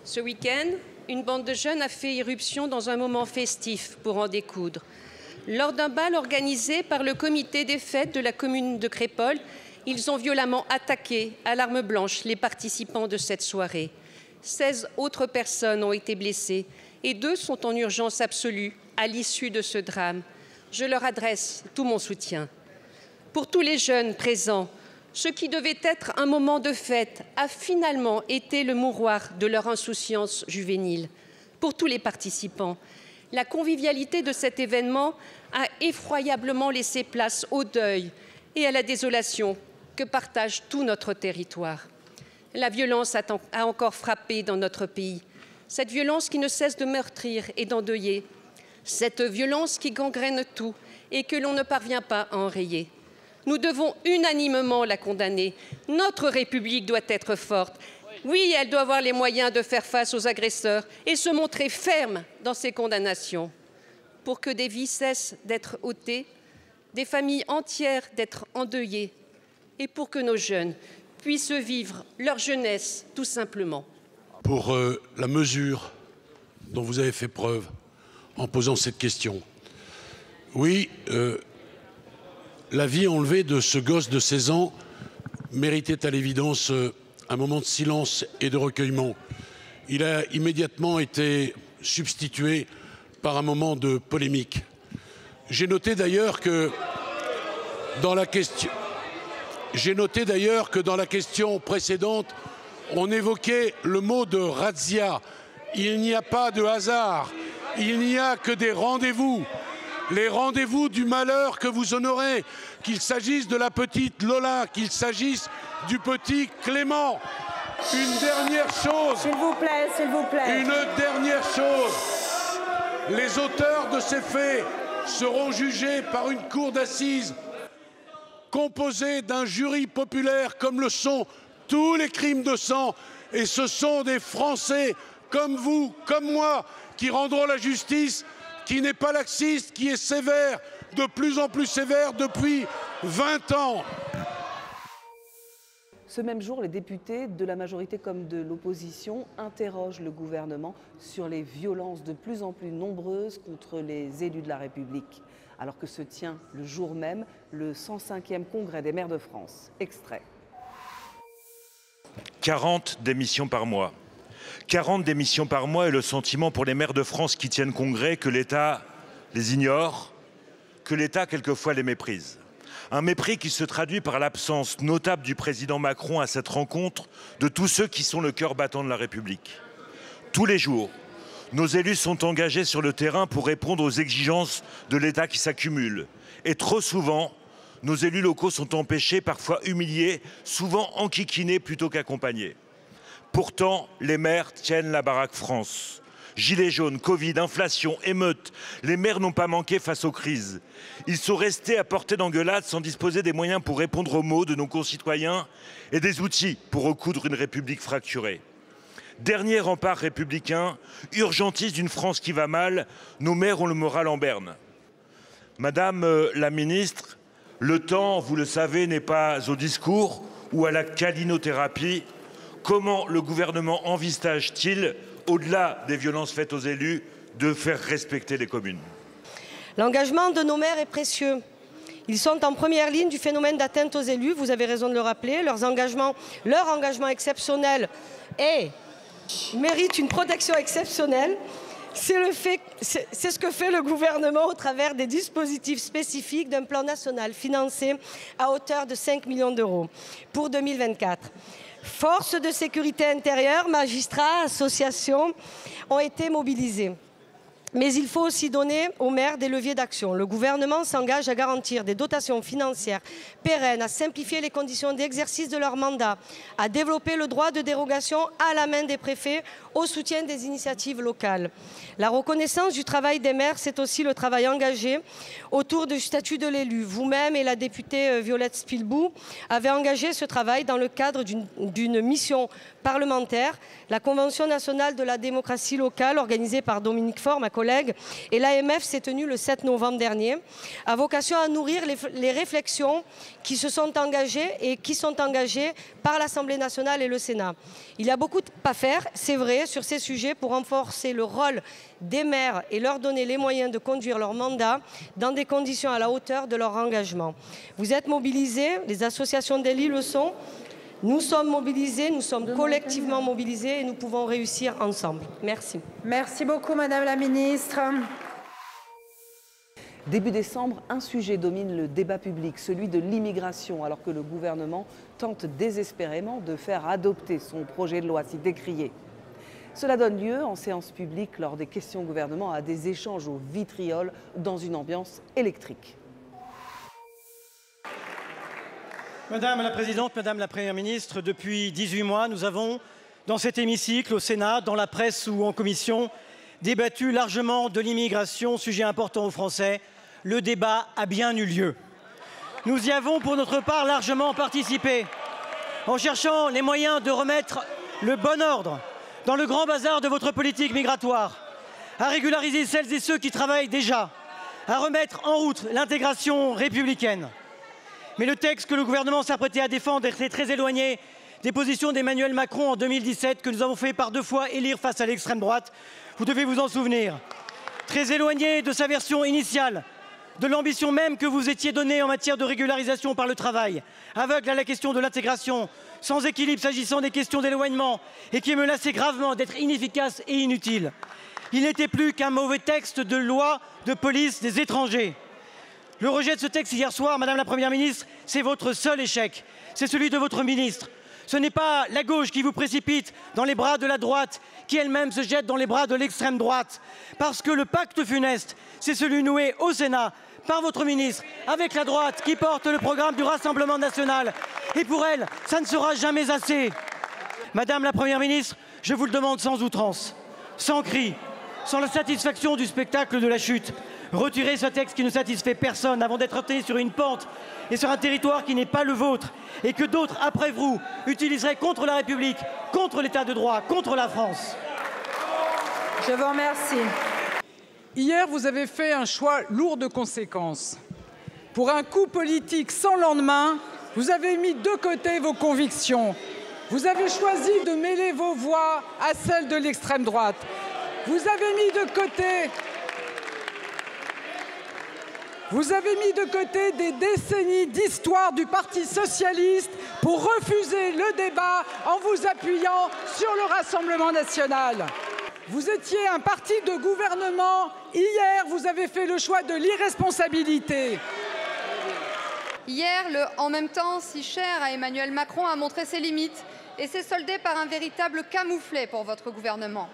Speaker 20: Ce week-end, une bande de jeunes a fait irruption dans un moment festif pour en découdre. Lors d'un bal organisé par le comité des fêtes de la commune de Crépol, ils ont violemment attaqué à l'arme blanche les participants de cette soirée. 16 autres personnes ont été blessées et 2 sont en urgence absolue à l'issue de ce drame. Je leur adresse tout mon soutien. Pour tous les jeunes présents, ce qui devait être un moment de fête a finalement été le mouroir de leur insouciance juvénile. Pour tous les participants, la convivialité de cet événement a effroyablement laissé place au deuil et à la désolation que partage tout notre territoire. La violence a encore frappé dans notre pays. Cette violence qui ne cesse de meurtrir et d'endeuiller. Cette violence qui gangrène tout et que l'on ne parvient pas à enrayer. Nous devons unanimement la condamner. Notre République doit être forte. Oui, elle doit avoir les moyens de faire face aux agresseurs et se montrer ferme dans ses condamnations. Pour que des vies cessent d'être ôtées, des familles entières d'être endeuillées et pour que nos jeunes puissent vivre leur jeunesse tout simplement.
Speaker 21: Pour la mesure dont vous avez fait preuve en posant cette question. Oui, la vie enlevée de ce gosse de 16 ans méritait à l'évidence un moment de silence et de recueillement. Il a immédiatement été substitué par un moment de polémique. J'ai noté d'ailleurs que dans la question précédente, on évoquait le mot de razzia. Il n'y a pas de hasard, il n'y a que des rendez-vous. Les rendez-vous du malheur que vous honorez, qu'il s'agisse de la petite Lola, qu'il s'agisse du petit Clément. Une dernière chose.
Speaker 1: S'il vous plaît, s'il vous plaît.
Speaker 21: Une dernière chose. Les auteurs de ces faits seront jugés par une cour d'assises composée d'un jury populaire comme le sont tous les crimes de sang. Et ce sont des Français comme vous, comme moi, qui rendront la justice, qui n'est pas laxiste, qui est sévère, de plus en plus sévère depuis 20 ans.
Speaker 2: Ce même jour, les députés de la majorité comme de l'opposition interrogent le gouvernement sur les violences de plus en plus nombreuses contre les élus de la République, alors que se tient le jour même le 105e congrès des maires de France. Extrait.
Speaker 22: 40 démissions par mois.
Speaker 3: 40 démissions par mois et le sentiment pour les maires de France qui tiennent congrès que l'État les ignore, que l'État quelquefois les méprise. Un mépris qui se traduit par l'absence notable du président Macron à cette rencontre de tous ceux qui sont le cœur battant de la République. Tous les jours, nos élus sont engagés sur le terrain pour répondre aux exigences de l'État qui s'accumulent. Et trop souvent, nos élus locaux sont empêchés, parfois humiliés, souvent enquiquinés plutôt qu'accompagnés. Pourtant, les maires tiennent la baraque France. Gilets jaunes, Covid, inflation, émeutes, les maires n'ont pas manqué face aux crises. Ils sont restés à portée d'engueulade sans disposer des moyens pour répondre aux maux de nos concitoyens et des outils pour recoudre une République fracturée. Dernier rempart républicain, urgentiste d'une France qui va mal, nos maires ont le moral en berne. Madame la ministre, le temps, vous le savez, n'est pas au discours ou à la câlinothérapie. Comment le gouvernement envisage-t-il, au-delà des violences faites aux élus, de faire respecter les communes?
Speaker 22: L'engagement de nos maires est précieux. Ils sont en première ligne du phénomène d'atteinte aux élus, vous avez raison de le rappeler. Leur engagement exceptionnel mérite une protection exceptionnelle. C'est ce que fait le gouvernement au travers des dispositifs spécifiques d'un plan national financé à hauteur de 5 millions d'euros pour 2024. Forces de sécurité intérieure, magistrats, associations ont été mobilisés. Mais il faut aussi donner aux maires des leviers d'action. Le gouvernement s'engage à garantir des dotations financières pérennes, à simplifier les conditions d'exercice de leur mandat, à développer le droit de dérogation à la main des préfets au soutien des initiatives locales. La reconnaissance du travail des maires, c'est aussi le travail engagé autour du statut de l'élu. Vous-même et la députée Violette Spilbou avez engagé ce travail dans le cadre d'une mission parlementaire. La Convention nationale de la démocratie locale, organisée par Dominique Faure, ma collègue, et l'AMF s'est tenue le 7 novembre dernier, a vocation à nourrir les réflexions qui se sont engagées et qui sont engagées par l'Assemblée nationale et le Sénat. Il y a beaucoup à faire, c'est vrai, sur ces sujets pour renforcer le rôle des maires et leur donner les moyens de conduire leur mandat dans des conditions à la hauteur de leur engagement. Vous êtes mobilisés, les associations d'élus le sont. Nous sommes mobilisés, nous sommes collectivement mobilisés et nous pouvons réussir ensemble. Merci.
Speaker 1: Merci beaucoup, Madame la Ministre.
Speaker 2: Début décembre, un sujet domine le débat public, celui de l'immigration, alors que le gouvernement tente désespérément de faire adopter son projet de loi si décrié. Cela donne lieu, en séance publique, lors des questions au gouvernement, à des échanges au vitriol dans une ambiance électrique.
Speaker 23: Madame la Présidente, Madame la Première ministre, depuis 18 mois, nous avons, dans cet hémicycle, au Sénat, dans la presse ou en commission, débattu largement de l'immigration, sujet important aux Français. Le débat a bien eu lieu. Nous y avons, pour notre part, largement participé, en cherchant les moyens de remettre le bon ordre dans le grand bazar de votre politique migratoire, à régulariser celles et ceux qui travaillent déjà, à remettre en route l'intégration républicaine. Mais le texte que le gouvernement s'apprêtait à défendre était très éloigné des positions d'Emmanuel Macron en 2017, que nous avons fait par 2 fois élire face à l'extrême droite. Vous devez vous en souvenir. Très éloigné de sa version initiale, de l'ambition même que vous étiez donnée en matière de régularisation par le travail, aveugle à la question de l'intégration, sans équilibre s'agissant des questions d'éloignement et qui menaçait gravement d'être inefficace et inutile. Il n'était plus qu'un mauvais texte de loi de police des étrangers. Le rejet de ce texte hier soir, Madame la Première ministre, c'est votre seul échec. C'est celui de votre ministre. Ce n'est pas la gauche qui vous précipite dans les bras de la droite, qui elle-même se jette dans les bras de l'extrême droite. Parce que le pacte funeste, c'est celui noué au Sénat par votre ministre, avec la droite qui porte le programme du Rassemblement national. Et pour elle, ça ne sera jamais assez. Madame la Première ministre, je vous le demande sans outrance, sans cri, sans la satisfaction du spectacle de la chute. Retirez ce texte qui ne satisfait personne avant d'être obtenu sur une pente et sur un territoire qui n'est pas le vôtre et que d'autres, après vous, utiliseraient contre la République, contre l'État de droit, contre la France.
Speaker 1: Je vous remercie.
Speaker 4: Hier, vous avez fait un choix lourd de conséquences. Pour un coup politique sans lendemain, vous avez mis de côté vos convictions. Vous avez choisi de mêler vos voix à celles de l'extrême droite. Vous avez mis de côté Vous avez mis de côté des décennies d'histoire du Parti socialiste pour refuser le débat en vous appuyant sur le Rassemblement national. Vous étiez un parti de gouvernement. Hier, vous avez fait le choix de l'irresponsabilité.
Speaker 5: Hier, le « en même temps » si cher à Emmanuel Macron a montré ses limites et s'est soldé par un véritable camouflet pour votre gouvernement.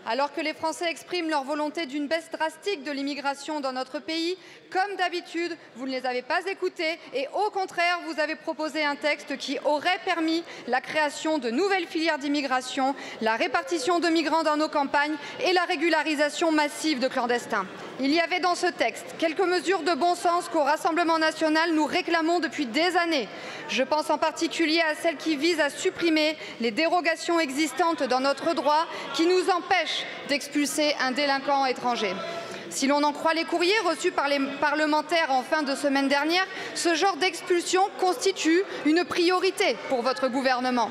Speaker 5: Alors que les Français expriment leur volonté d'une baisse drastique de l'immigration dans notre pays, comme d'habitude, vous ne les avez pas écoutés et au contraire, vous avez proposé un texte qui aurait permis la création de nouvelles filières d'immigration, la répartition de migrants dans nos campagnes et la régularisation massive de clandestins. Il y avait dans ce texte quelques mesures de bon sens qu'au Rassemblement national nous réclamons depuis des années. Je pense en particulier à celles qui visent à supprimer les dérogations existantes dans notre droit qui nous empêchent d'expulser un délinquant étranger. Si l'on en croit les courriers reçus par les parlementaires en fin de semaine dernière, ce genre d'expulsion constitue une priorité pour votre gouvernement.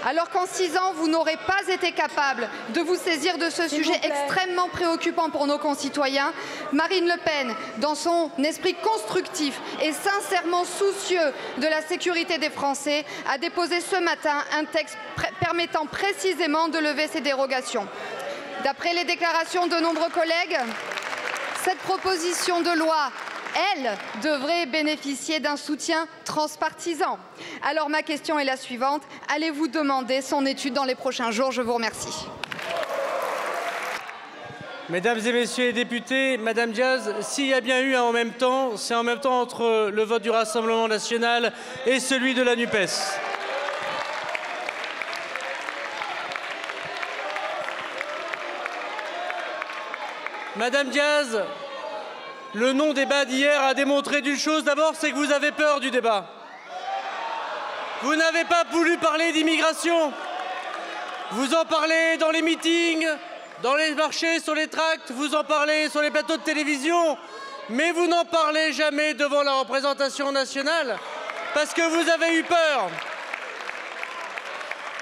Speaker 5: Alors qu'en 6 ans, vous n'aurez pas été capable de vous saisir de ce sujet extrêmement préoccupant pour nos concitoyens, Marine Le Pen, dans son esprit constructif et sincèrement soucieux de la sécurité des Français, a déposé ce matin un texte permettant précisément de lever ces dérogations. D'après les déclarations de nombreux collègues, cette proposition de loi, elle, devrait bénéficier d'un soutien transpartisan. Alors ma question est la suivante. Allez-vous demander son étude dans les prochains jours? Je vous remercie.
Speaker 12: Mesdames et messieurs les députés, Madame Diaz, s'il y a bien eu un en même temps, c'est en même temps entre le vote du Rassemblement national et celui de la NUPES. Madame Diaz, le non-débat d'hier a démontré d'une chose. D'abord, c'est que vous avez peur du débat. Vous n'avez pas voulu parler d'immigration. Vous en parlez dans les meetings, dans les marchés, sur les tracts, vous en parlez sur les plateaux de télévision, mais vous n'en parlez jamais devant la représentation nationale parce que vous avez eu peur.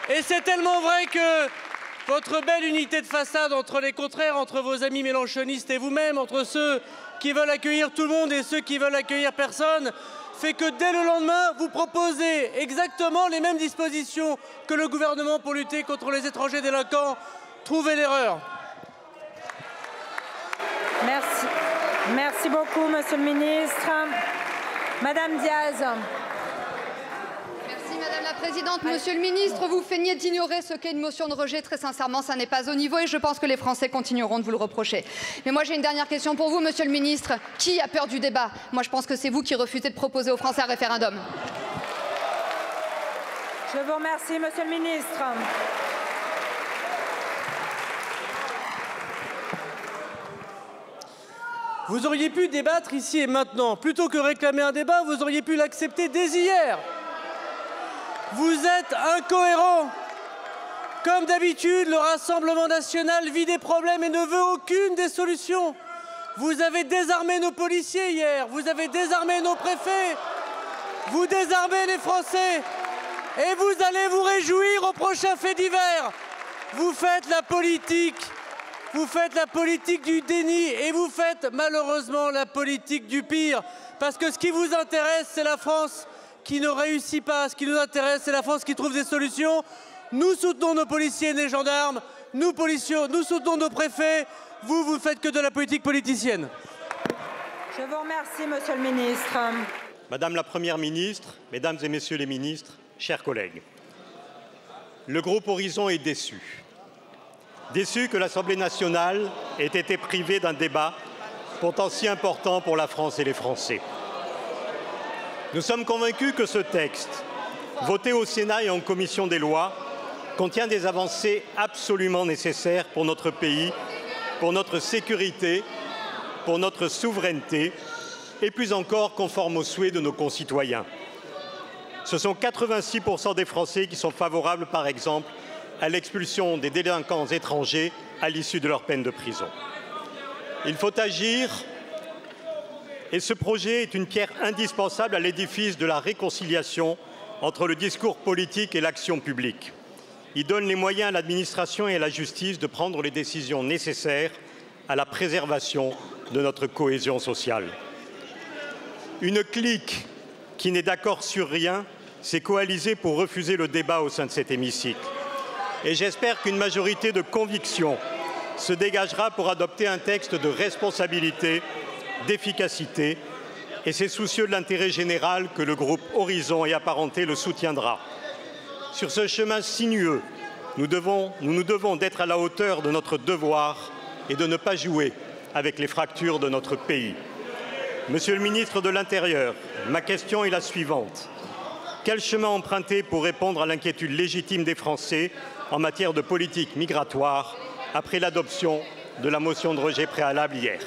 Speaker 12: Et c'est tellement vrai que votre belle unité de façade entre les contraires, entre vos amis mélenchonistes et vous-même, entre ceux qui veulent accueillir tout le monde et ceux qui veulent accueillir personne, fait que dès le lendemain, vous proposez exactement les mêmes dispositions que le gouvernement pour lutter contre les étrangers délinquants. Trouvez l'erreur.
Speaker 1: Merci. Merci beaucoup, Monsieur le Ministre. Madame Diaz.
Speaker 5: Madame la Présidente, Monsieur le Ministre, vous feignez d'ignorer ce qu'est une motion de rejet. Très sincèrement, ça n'est pas au niveau et je pense que les Français continueront de vous le reprocher. Mais moi, j'ai une dernière question pour vous, Monsieur le Ministre. Qui a peur du débat? Moi, je pense que c'est vous qui refusez de proposer aux Français un référendum.
Speaker 1: Je vous remercie, Monsieur le Ministre.
Speaker 12: Vous auriez pu débattre ici et maintenant. Plutôt que réclamer un débat, vous auriez pu l'accepter dès hier. Vous êtes incohérents. Comme d'habitude, le Rassemblement national vit des problèmes et ne veut aucune des solutions. Vous avez désarmé nos policiers hier, vous avez désarmé nos préfets, vous désarmez les Français et vous allez vous réjouir au prochain fait divers. Vous faites la politique du déni et vous faites malheureusement la politique du pire. Parce que ce qui vous intéresse, c'est la France qui ne réussit pas. Ce qui nous intéresse, c'est la France qui trouve des solutions. Nous soutenons nos policiers et les gendarmes, nous soutenons nos préfets. Vous faites que de la politique politicienne.
Speaker 1: Je vous remercie, Monsieur le Ministre.
Speaker 6: Madame la Première ministre, Mesdames et Messieurs les ministres, chers collègues, le groupe Horizon est déçu. Déçu que l'Assemblée nationale ait été privée d'un débat pourtant si important pour la France et les Français. Nous sommes convaincus que ce texte, voté au Sénat et en commission des lois, contient des avancées absolument nécessaires pour notre pays, pour notre sécurité, pour notre souveraineté et plus encore conforme aux souhaits de nos concitoyens. Ce sont 86% des Français qui sont favorables, par exemple, à l'expulsion des délinquants étrangers à l'issue de leur peine de prison. Il faut agir et ce projet est une pierre indispensable à l'édifice de la réconciliation entre le discours politique et l'action publique. Il donne les moyens à l'administration et à la justice de prendre les décisions nécessaires à la préservation de notre cohésion sociale. Une clique qui n'est d'accord sur rien s'est coalisée pour refuser le débat au sein de cet hémicycle. Et j'espère qu'une majorité de conviction se dégagera pour adopter un texte de responsabilité, d'efficacité, et c'est soucieux de l'intérêt général que le groupe Horizon et Apparentés le soutiendra. Sur ce chemin sinueux, nous nous devons d'être à la hauteur de notre devoir et de ne pas jouer avec les fractures de notre pays. Monsieur le ministre de l'Intérieur, ma question est la suivante. Quel chemin emprunter pour répondre à l'inquiétude légitime des Français en matière de politique migratoire après l'adoption de la motion de rejet préalable hier?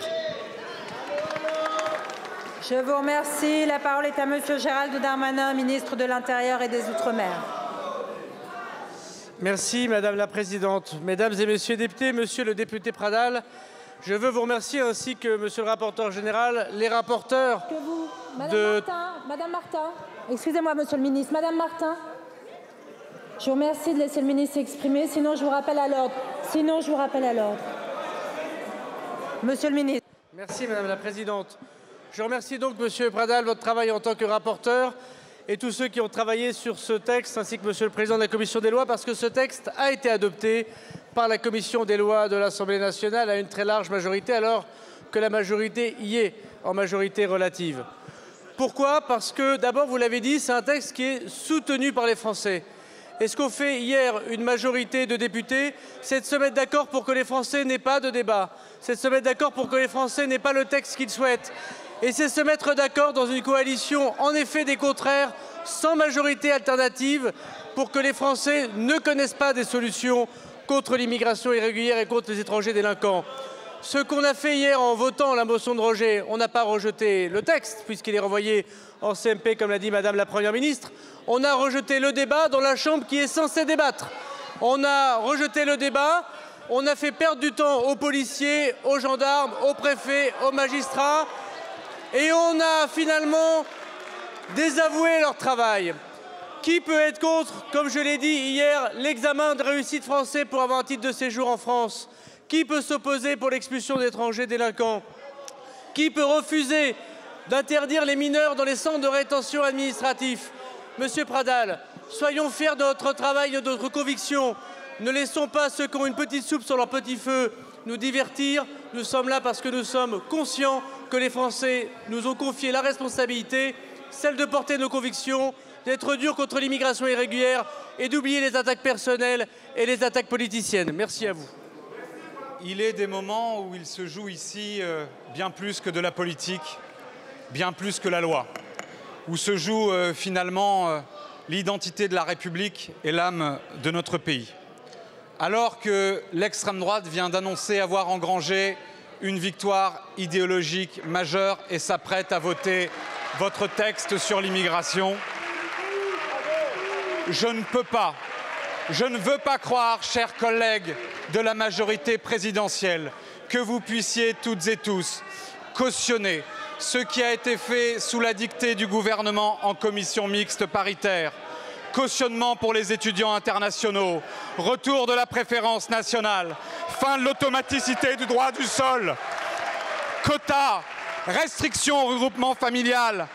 Speaker 1: Je vous remercie. La parole est à Monsieur Gérald Darmanin, ministre de l'Intérieur et des Outre-mer.
Speaker 12: Merci Madame la Présidente. Mesdames et Messieurs les députés, Monsieur le député Pradal, je veux vous remercier ainsi que Monsieur le rapporteur général, les rapporteurs
Speaker 1: Madame Martin, excusez-moi Monsieur le ministre, Madame Martin, je vous remercie de laisser le ministre s'exprimer, sinon je vous rappelle à l'ordre. Monsieur le ministre.
Speaker 12: Merci Madame la Présidente. Je remercie donc Monsieur Pradal votre travail en tant que rapporteur et tous ceux qui ont travaillé sur ce texte, ainsi que Monsieur le Président de la Commission des lois, parce que ce texte a été adopté par la Commission des lois de l'Assemblée nationale à une très large majorité, alors que la majorité y est en majorité relative. Pourquoi? Parce que, d'abord, vous l'avez dit, c'est un texte qui est soutenu par les Français. Et ce qu'ont fait hier une majorité de députés, c'est de se mettre d'accord pour que les Français n'aient pas de débat. C'est de se mettre d'accord pour que les Français n'aient pas le texte qu'ils souhaitent. Et c'est se mettre d'accord dans une coalition, en effet, des contraires, sans majorité alternative, pour que les Français ne connaissent pas des solutions contre l'immigration irrégulière et contre les étrangers délinquants. Ce qu'on a fait hier en votant la motion de rejet, on n'a pas rejeté le texte, puisqu'il est renvoyé en CMP, comme l'a dit Madame la Première ministre. On a rejeté le débat dans la Chambre qui est censée débattre. On a rejeté le débat, on a fait perdre du temps aux policiers, aux gendarmes, aux préfets, aux magistrats, et on a finalement désavoué leur travail. Qui peut être contre, comme je l'ai dit hier, l'examen de réussite français pour avoir un titre de séjour en France? Qui peut s'opposer pour l'expulsion d'étrangers délinquants? Qui peut refuser d'interdire les mineurs dans les centres de rétention administratifs? Monsieur Pradal, soyons fiers de notre travail et de notre conviction. Ne laissons pas ceux qui ont une petite soupe sur leur petit feu nous divertir. Nous sommes là parce que nous sommes conscients que les Français nous ont confié la responsabilité, celle de porter nos convictions, d'être durs contre l'immigration irrégulière et d'oublier les attaques personnelles et les attaques politiciennes. Merci à vous.
Speaker 7: Il est des moments où il se joue ici bien plus que de la politique, bien plus que la loi, où se joue finalement l'identité de la République et l'âme de notre pays. Alors que l'extrême droite vient d'annoncer avoir engrangé une victoire idéologique majeure et s'apprête à voter votre texte sur l'immigration, je ne veux pas croire, chers collègues de la majorité présidentielle, que vous puissiez toutes et tous cautionner ce qui a été fait sous la dictée du gouvernement en commission mixte paritaire. Cautionnement pour les étudiants internationaux, retour de la préférence nationale, fin de l'automaticité du droit du sol, quotas, restrictions au regroupement familial,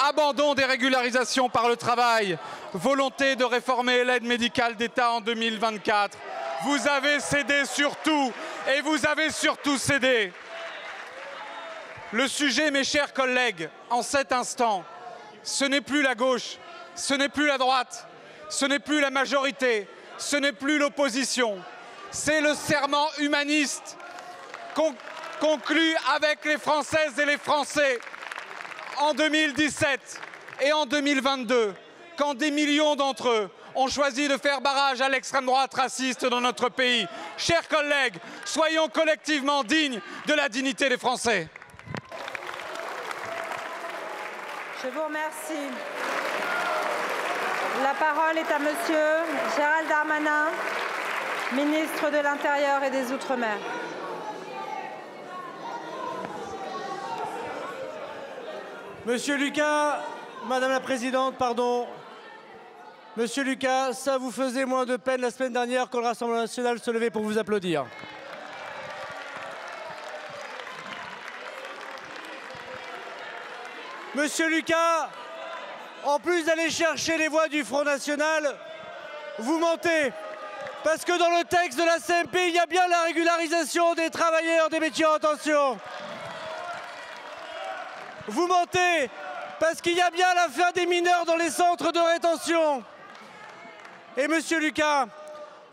Speaker 7: abandon des régularisations par le travail, volonté de réformer l'aide médicale d'État en 2024. Vous avez cédé sur tout et vous avez surtout cédé. Le sujet, mes chers collègues, en cet instant, ce n'est plus la gauche, ce n'est plus la droite, ce n'est plus la majorité, ce n'est plus l'opposition. C'est le serment humaniste conclu avec les Françaises et les Français en 2017 et en 2022, quand des millions d'entre eux ont choisi de faire barrage à l'extrême droite raciste dans notre pays. Chers collègues, soyons collectivement dignes de la dignité des Français.
Speaker 1: Je vous remercie. La parole est à Monsieur Gérald Darmanin, ministre de l'Intérieur et des Outre-mer.
Speaker 12: Monsieur Lucas, Madame la Présidente, pardon. Monsieur Lucas, ça vous faisait moins de peine la semaine dernière quand le Rassemblement national se levait pour vous applaudir.
Speaker 8: Monsieur Lucas, en plus d'aller chercher les voix du Front National, vous mentez. Parce que dans le texte de la CMP, il y a bien la régularisation des travailleurs des métiers en tension. Vous mentez parce qu'il y a bien l'affaire des mineurs dans les centres de rétention. Et monsieur Lucas,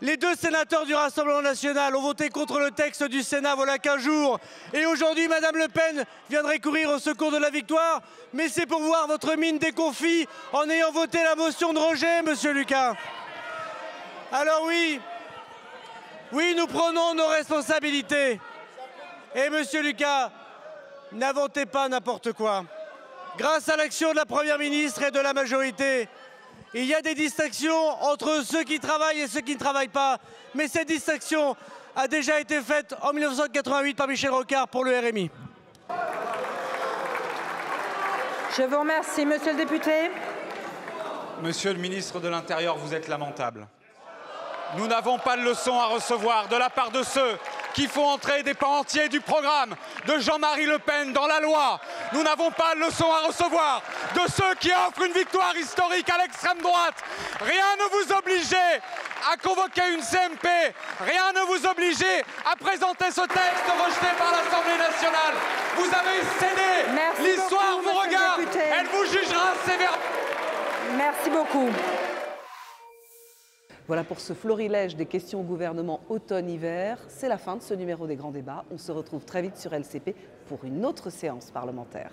Speaker 8: les 2 sénateurs du Rassemblement national ont voté contre le texte du Sénat voilà 15 jours. Et aujourd'hui, Madame Le Pen viendrait courir au secours de la victoire. Mais c'est pour voir votre mine déconfit en ayant voté la motion de rejet, monsieur Lucas. Alors oui, nous prenons nos responsabilités. Et monsieur Lucas, n'inventez pas n'importe quoi. Grâce à l'action de la Première ministre et de la majorité, il y a des distinctions entre ceux qui travaillent et ceux qui ne travaillent pas. Mais cette distinction a déjà été faite en 1988 par Michel Rocard pour le RMI.
Speaker 1: Je vous remercie, monsieur le député.
Speaker 7: Monsieur le ministre de l'Intérieur, vous êtes lamentable. Nous n'avons pas de leçons à recevoir de la part de ceux qui font entrer des pans entiers du programme de Jean-Marie Le Pen dans la loi. Nous n'avons pas de leçons à recevoir de ceux qui offrent une victoire historique à l'extrême droite. Rien ne vous obligeait à convoquer une CMP. Rien ne vous obligeait à présenter ce texte rejeté par l'Assemblée nationale. Vous avez cédé. L'histoire vous regarde. Elle vous jugera sévèrement.
Speaker 1: Merci beaucoup.
Speaker 2: Voilà pour ce florilège des questions au gouvernement automne-hiver. C'est la fin de ce numéro des grands débats. On se retrouve très vite sur LCP pour une autre séance parlementaire.